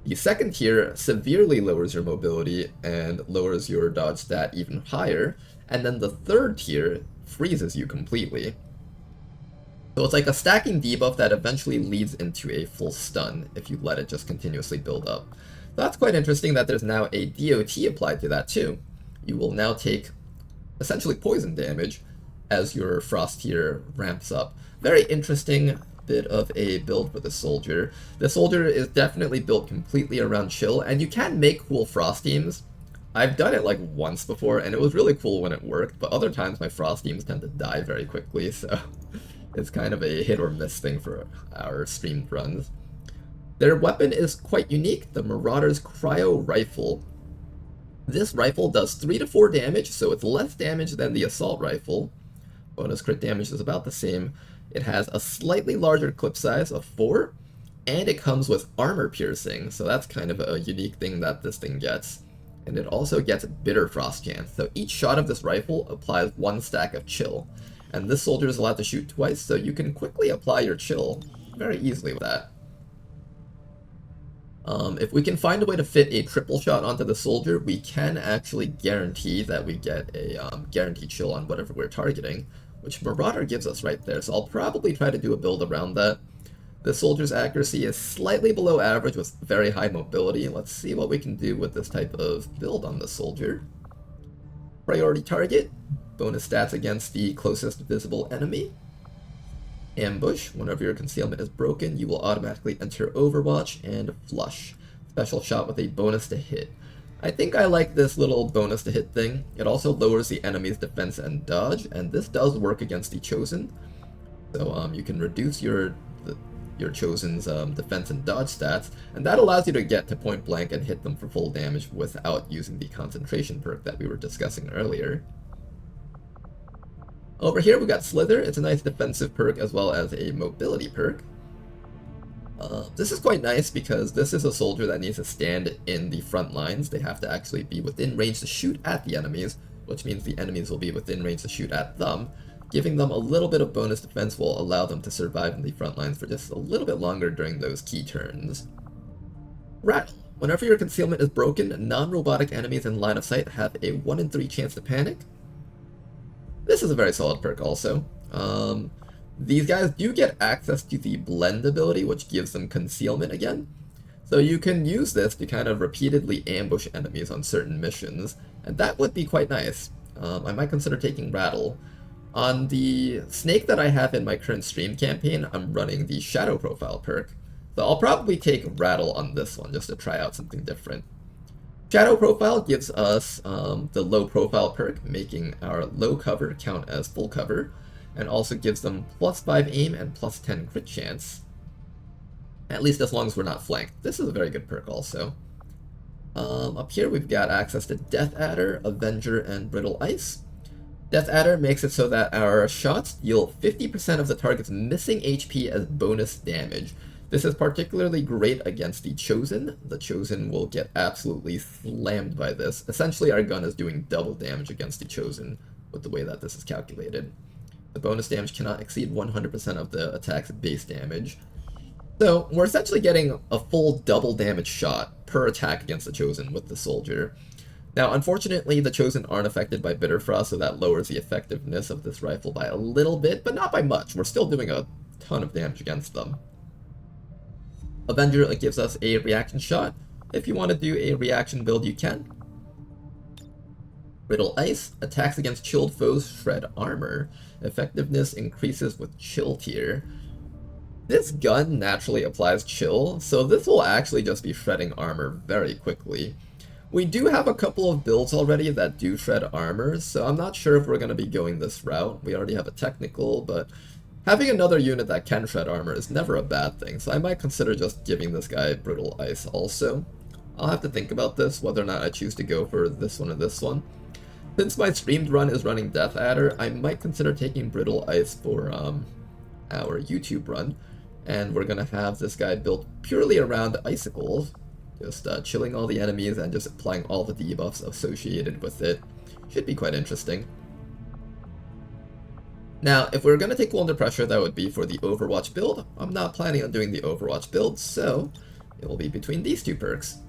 The second tier severely lowers your mobility and lowers your dodge stat even higher, and then the third tier freezes you completely. So it's like a stacking debuff that eventually leads into a full stun if you let it just continuously build up. That's quite interesting that there's now a DOT applied to that too. You will now take essentially poison damage as your frost tier ramps up. Very interesting bit of a build for the soldier. The soldier is definitely built completely around chill, and you can make cool frost teams. I've done it like once before, and it was really cool when it worked, but other times my frost teams tend to die very quickly, so it's kind of a hit or miss thing for our streamed runs. Their weapon is quite unique, the Marauder's Cryo Rifle. This rifle does 3 to 4 damage, so it's less damage than the Assault Rifle. Bonus crit damage is about the same. It has a slightly larger clip size of 4, and it comes with armor piercing, so that's kind of a unique thing that this thing gets. And it also gets Bitter Frost chance, so each shot of this rifle applies 1 stack of chill. And this soldier is allowed to shoot twice, so you can quickly apply your chill very easily with that. If we can find a way to fit a triple shot onto the soldier, we can actually guarantee that we get a guaranteed chill on whatever we're targeting, which Marauder gives us right there, so I'll probably try to do a build around that. The soldier's accuracy is slightly below average with very high mobility. Let's see what we can do with this type of build on the soldier. Priority target, bonus stats against the closest visible enemy. Ambush, whenever your concealment is broken, you will automatically enter Overwatch, and Flush, special shot with a bonus to hit. I think I like this little bonus to hit thing. It also lowers the enemy's defense and dodge, and this does work against the Chosen. So you can reduce your Chosen's defense and dodge stats, and that allows you to get to point blank and hit them for full damage without using the concentration perk that we were discussing earlier. Over here we got Slither. It's a nice defensive perk as well as a mobility perk. This is quite nice because this is a soldier that needs to stand in the front lines. They have to actually be within range to shoot at the enemies, which means the enemies will be within range to shoot at them. Giving them a little bit of bonus defense will allow them to survive in the front lines for just a little bit longer during those key turns. Rattle. Whenever your concealment is broken, non-robotic enemies in line of sight have a 1 in 3 chance to panic. This is a very solid perk also. These guys do get access to the blend ability, which gives them concealment again. So you can use this to kind of repeatedly ambush enemies on certain missions, and that would be quite nice. I might consider taking Rattle. On the snake that I have in my current stream campaign, I'm running the Shadow Profile perk. So I'll probably take Rattle on this one just to try out something different. Shadow Profile gives us the low profile perk, making our low cover count as full cover, and also gives them +5 aim and +10 crit chance, at least as long as we're not flanked. This is a very good perk also. Up here we've got access to Death Adder, Avenger, and Brittle Ice. Death Adder makes it so that our shots deal 50% of the target's missing HP as bonus damage. This is particularly great against the Chosen. The Chosen will get absolutely slammed by this. Essentially, our gun is doing double damage against the Chosen with the way that this is calculated. The bonus damage cannot exceed 100% of the attack's base damage. So, we're essentially getting a full double damage shot per attack against the Chosen with the Soldier. Now, unfortunately, the Chosen aren't affected by Bitter Frost, so that lowers the effectiveness of this rifle by a little bit, but not by much. We're still doing a ton of damage against them. Avenger gives us a reaction shot. If you want to do a reaction build, you can. Brittle Ice attacks against chilled foes shred armor. Effectiveness increases with chill tier. This gun naturally applies chill, so this will actually just be shredding armor very quickly. We do have a couple of builds already that do shred armor, so I'm not sure if we're going to be going this route. We already have a technical, but having another unit that can shred armor is never a bad thing, so I might consider just giving this guy Brittle Ice also. I'll have to think about this, whether or not I choose to go for this one or this one. Since my streamed run is running Death Adder, I might consider taking Brittle Ice for our YouTube run, and we're going to have this guy built purely around icicles, just chilling all the enemies and just applying all the debuffs associated with it. Should be quite interesting. Now, if we're going to take Cool Under Pressure, that would be for the Overwatch build. I'm not planning on doing the Overwatch build, so it will be between these two perks.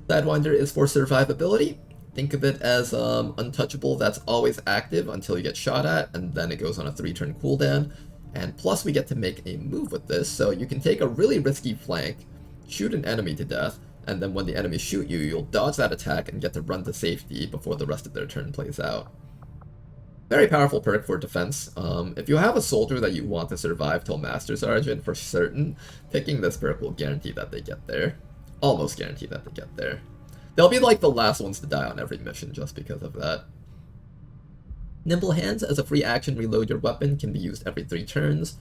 Sidewinder is for survivability. Think of it as untouchable that's always active until you get shot at, and then it goes on a 3-turn cooldown. And plus we get to make a move with this, so you can take a really risky flank, shoot an enemy to death, and then when the enemies shoot you, you'll dodge that attack and get to run to safety before the rest of their turn plays out. Very powerful perk for defense. If you have a soldier that you want to survive till Master Sergeant for certain, picking this perk will guarantee that they get there. Almost guarantee that they get there. They'll be like the last ones to die on every mission just because of that. Nimble Hands, as a free action, reload your weapon, can be used every 3 turns.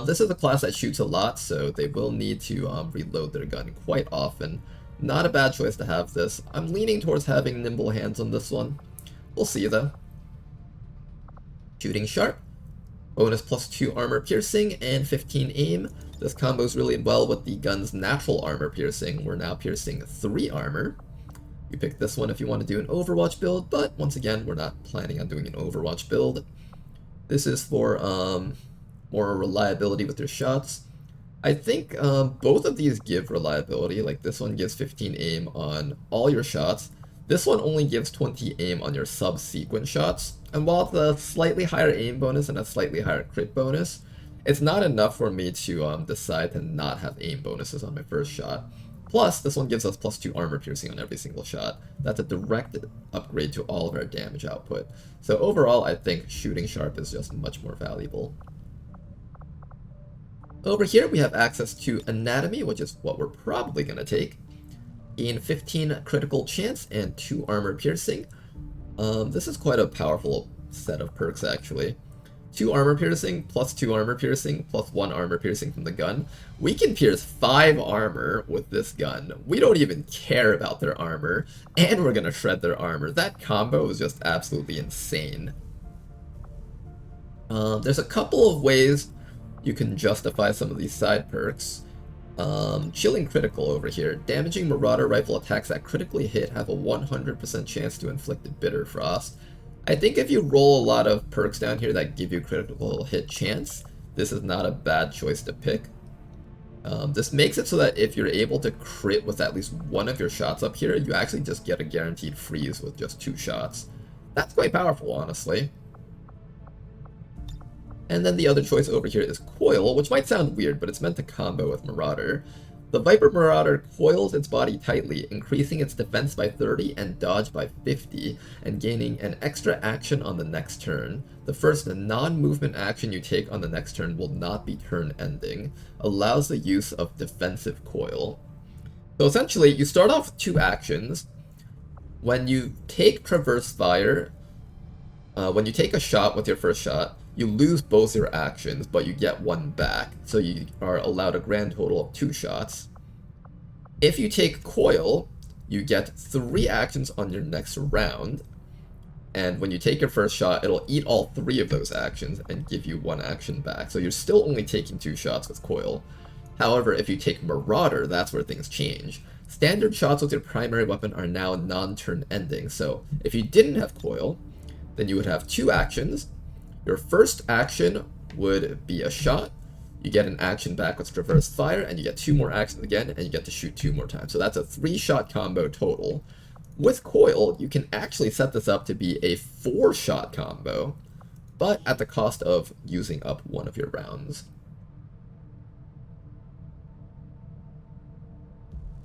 This is a class that shoots a lot, so they will need to reload their gun quite often. Not a bad choice to have this. I'm leaning towards having Nimble Hands on this one. We'll see though. Shooting Sharp. Bonus +2 armor piercing and 15 aim. This combos really well with the gun's natural armor piercing. We're now piercing 3 armor. You pick this one if you want to do an Overwatch build, but once again, we're not planning on doing an Overwatch build. This is for more reliability with your shots. I think both of these give reliability. Like this one gives 15 aim on all your shots. This one only gives 20 aim on your subsequent shots. And while it's a slightly higher aim bonus and a slightly higher crit bonus, it's not enough for me to decide to not have aim bonuses on my first shot. Plus, this one gives us +2 armor piercing on every single shot. That's a direct upgrade to all of our damage output. So overall, I think Shooting Sharp is just much more valuable. Over here, we have access to Anatomy, which is what we're probably going to take. Gain 15 critical chance and 2 armor piercing. This is quite a powerful set of perks, actually. 2 armor piercing, +2 armor piercing, +1 armor piercing from the gun. We can pierce 5 armor with this gun. We don't even care about their armor, and we're gonna shred their armor. That combo is just absolutely insane. There's a couple of ways you can justify some of these side perks. Chilling Critical over here. Damaging Marauder rifle attacks that critically hit have a 100% chance to inflict a Bitter Frost. I think if you roll a lot of perks down here that give you critical hit chance, this is not a bad choice to pick. This makes it so that if you're able to crit with at least one of your shots up here, you actually just get a guaranteed freeze with just 2 shots. That's quite powerful, honestly. And then the other choice over here is Coil, which might sound weird, but it's meant to combo with Marauder. The Viper Marauder coils its body tightly, increasing its defense by 30 and dodge by 50, and gaining an extra action on the next turn. The first non-movement action you take on the next turn will not be turn-ending. Allows the use of defensive coil. So essentially, you start off with 2 actions. When you take Traverse Fire, when you take a shot with your first shot, you lose both your actions, but you get 1 back, so you are allowed a grand total of 2 shots. If you take Coil, you get 3 actions on your next round, and when you take your first shot, it'll eat all 3 of those actions and give you 1 action back, so you're still only taking 2 shots with Coil. However, if you take Marauder, that's where things change. Standard shots with your primary weapon are now non-turn ending, so if you didn't have Coil, then you would have 2 actions. Your first action would be a shot, you get an action back with Traverse Fire, and you get 2 more actions again, and you get to shoot 2 more times. So that's a 3-shot combo total. With Coil, you can actually set this up to be a 4-shot combo, but at the cost of using up 1 of your rounds.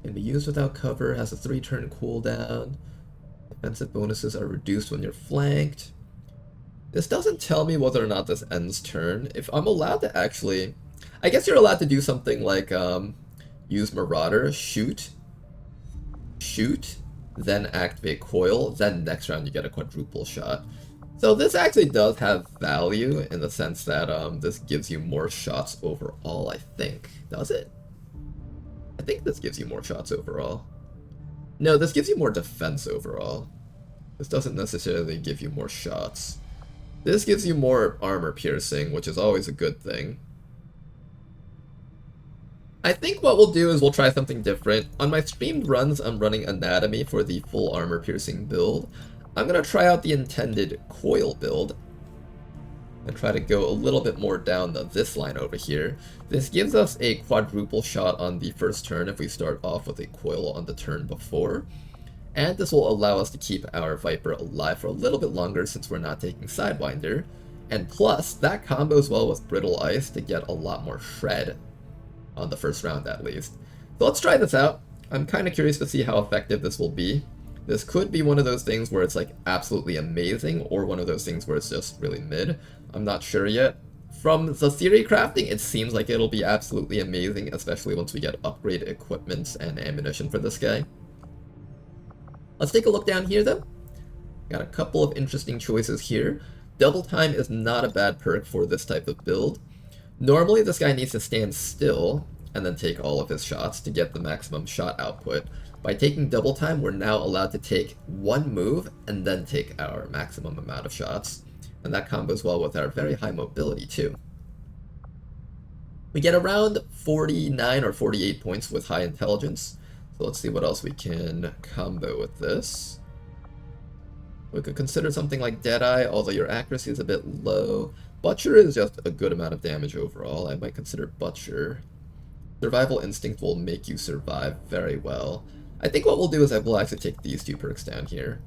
Can be used without cover, has a 3-turn cooldown. Defensive bonuses are reduced when you're flanked. This doesn't tell me whether or not this ends turn. If I'm allowed to actually... I guess you're allowed to do something like use Marauder, shoot, then activate Coil, then next round you get a quadruple shot. So this actually does have value in the sense that this gives you more shots overall, I think. Does it? I think this gives you more shots overall. No, this gives you more defense overall. This doesn't necessarily give you more shots. This gives you more armor piercing, which is always a good thing. I think what we'll do is we'll try something different. On my streamed runs, I'm running Anatomy for the full armor piercing build. I'm going to try out the intended Coil build and try to go a little bit more down this line over here. This gives us a quadruple shot on the first turn if we start off with a Coil on the turn before. And this will allow us to keep our Viper alive for a little bit longer since we're not taking Sidewinder. And plus, that combos well with Brittle Ice to get a lot more shred on the first round at least. So let's try this out. I'm kind of curious to see how effective this will be. This could be one of those things where it's like absolutely amazing, or one of those things where it's just really mid. I'm not sure yet. From the theory crafting, it seems like it'll be absolutely amazing, especially once we get upgrade equipment and ammunition for this guy. Let's take a look down here though. Got a couple of interesting choices here. Double time is not a bad perk for this type of build. Normally this guy needs to stand still and then take all of his shots to get the maximum shot output. By taking double time, we're now allowed to take one move and then take our maximum amount of shots. And that combos well with our very high mobility too. We get around 49 or 48 points with high intelligence. So let's see what else we can combo with this. We could consider something like Deadeye, although your accuracy is a bit low. Butcher is just a good amount of damage overall. I might consider Butcher. Survival Instinct will make you survive very well. I think what we'll do is I will actually take these two perks down here.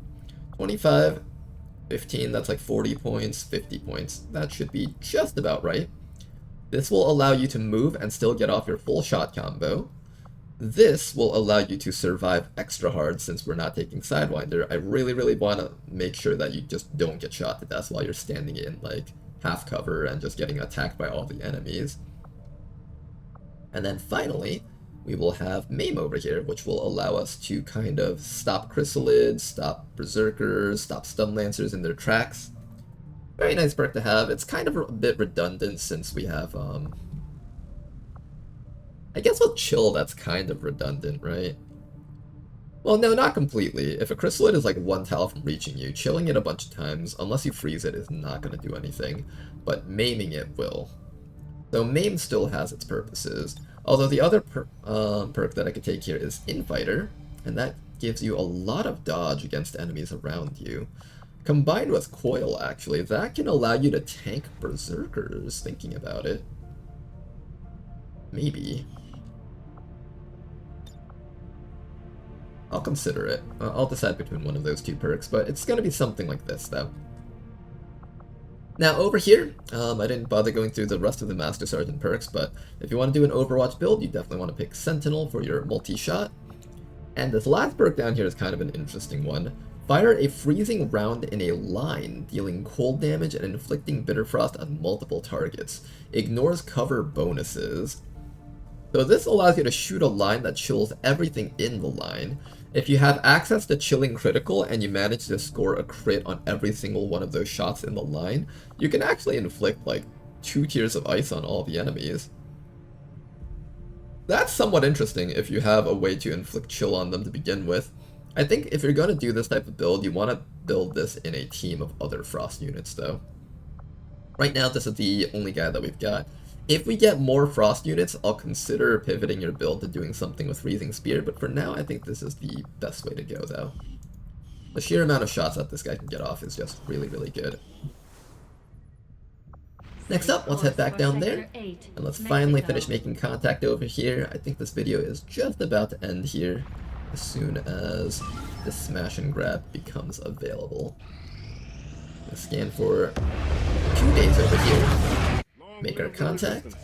25, 15, that's like 40 points, 50 points. That should be just about right. This will allow you to move and still get off your full shot combo. This will allow you to survive extra hard since we're not taking Sidewinder. I really want to make sure that you just don't get shot to death while you're standing in like half cover and just getting attacked by all the enemies. And then finally, we will have Maim over here, which will allow us to kind of stop Chrysalids, stop Berserkers, stop Stun Lancers in their tracks. Very nice perk to have. It's kind of a bit redundant since we have, I guess with Chill that's kind of redundant, right? Well, no, not completely. If a Chrysalid is like one tile from reaching you, chilling it a bunch of times, unless you freeze it, is not going to do anything, but maiming it will. So Maim still has its purposes, although the other perk that I could take here is Infighter, and that gives you a lot of dodge against enemies around you. Combined with Coil, actually, that can allow you to tank Berserkers, thinking about it. Maybe. I'll consider it. I'll decide between one of those two perks, but it's going to be something like this, though. Now, over here, I didn't bother going through the rest of the Master Sergeant perks, but if you want to do an Overwatch build, you definitely want to pick Sentinel for your multi-shot. And this last perk down here is kind of an interesting one. Fire a freezing round in a line, dealing cold damage and inflicting Bitter Frost on multiple targets. Ignores cover bonuses. So this allows you to shoot a line that chills everything in the line. If you have access to Chilling Critical and you manage to score a crit on every single one of those shots in the line, you can actually inflict like 2 tiers of ice on all the enemies. That's somewhat interesting if you have a way to inflict chill on them to begin with. I think if you're going to do this type of build, you want to build this in a team of other Frost units though. Right now this is the only guy that we've got. If we get more Frost units, I'll consider pivoting your build to doing something with Freezing Spear, but for now I think this is the best way to go though. The sheer amount of shots that this guy can get off is just really good. Next up, let's head back down there, and let's finally finish making contact over here. I think this video is just about to end here, as soon as this smash and grab becomes available. Let's scan for 2 days over here. Make our contact.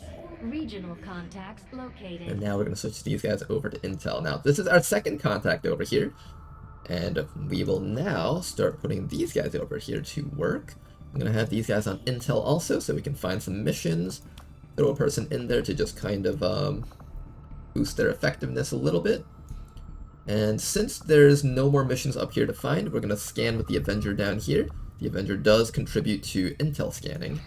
Regional contacts located. And now we're going to switch these guys over to Intel. Now, this is our second contact over here. And we will now start putting these guys over here to work. I'm going to have these guys on Intel also, so we can find some missions. Throw a person in there to just kind of boost their effectiveness a little bit. And since there's no more missions up here to find, we're going to scan with the Avenger down here. The Avenger does contribute to Intel scanning.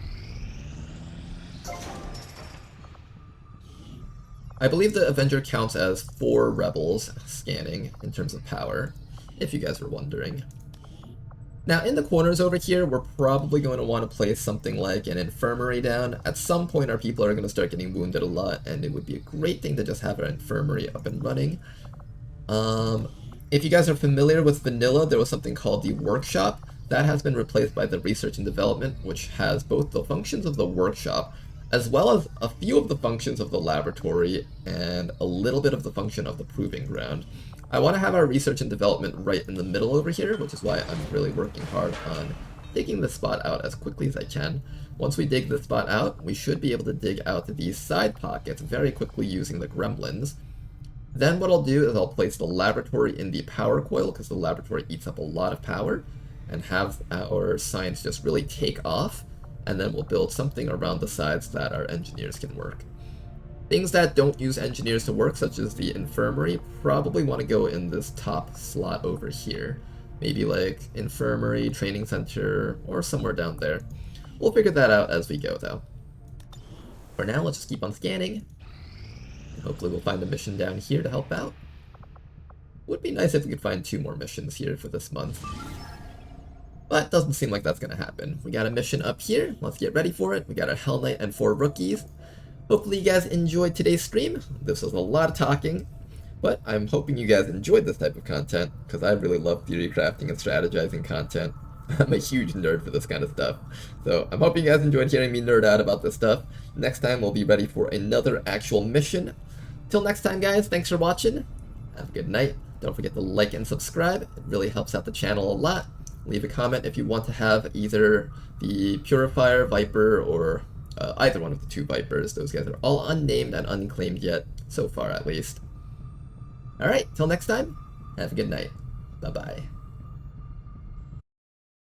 I believe the Avenger counts as 4 rebels scanning in terms of power, if you guys were wondering. Now in the corners over here, we're probably going to want to place something like an infirmary down. At some point our people are going to start getting wounded a lot, and it would be a great thing to just have an infirmary up and running. If you guys are familiar with vanilla, there was something called the workshop. That has been replaced by the research and development, which has both the functions of the workshop as well as a few of the functions of the laboratory and a little bit of the function of the proving ground. I want to have our research and development right in the middle over here, which is why I'm really working hard on digging this spot out as quickly as I can. Once we dig this spot out, we should be able to dig out these side pockets very quickly using the gremlins. Then what I'll do is I'll place the laboratory in the power coil, because the laboratory eats up a lot of power, and have our science just really take off, and then we'll build something around the sides that our engineers can work. Things that don't use engineers to work, such as the infirmary, probably want to go in this top slot over here. Maybe like infirmary, training center, or somewhere down there. We'll figure that out as we go, though. For now, let's just keep on scanning. And hopefully we'll find a mission down here to help out. Would be nice if we could find 2 more missions here for this month. But doesn't seem like that's going to happen. We got a mission up here. Let's get ready for it. We got a Hell Knight and 4 rookies. Hopefully you guys enjoyed today's stream. This was a lot of talking, but I'm hoping you guys enjoyed this type of content, because I really love theory crafting and strategizing content. I'm a huge nerd for this kind of stuff. So I'm hoping you guys enjoyed hearing me nerd out about this stuff. Next time we'll be ready for another actual mission. Till next time, guys, thanks for watching. Have a good night. Don't forget to like and subscribe. It really helps out the channel a lot. Leave a comment if you want to have either the Purifier, Viper, or either one of the 2 Vipers. Those guys are all unnamed and unclaimed yet, so far at least. Alright, till next time, have a good night. Bye-bye.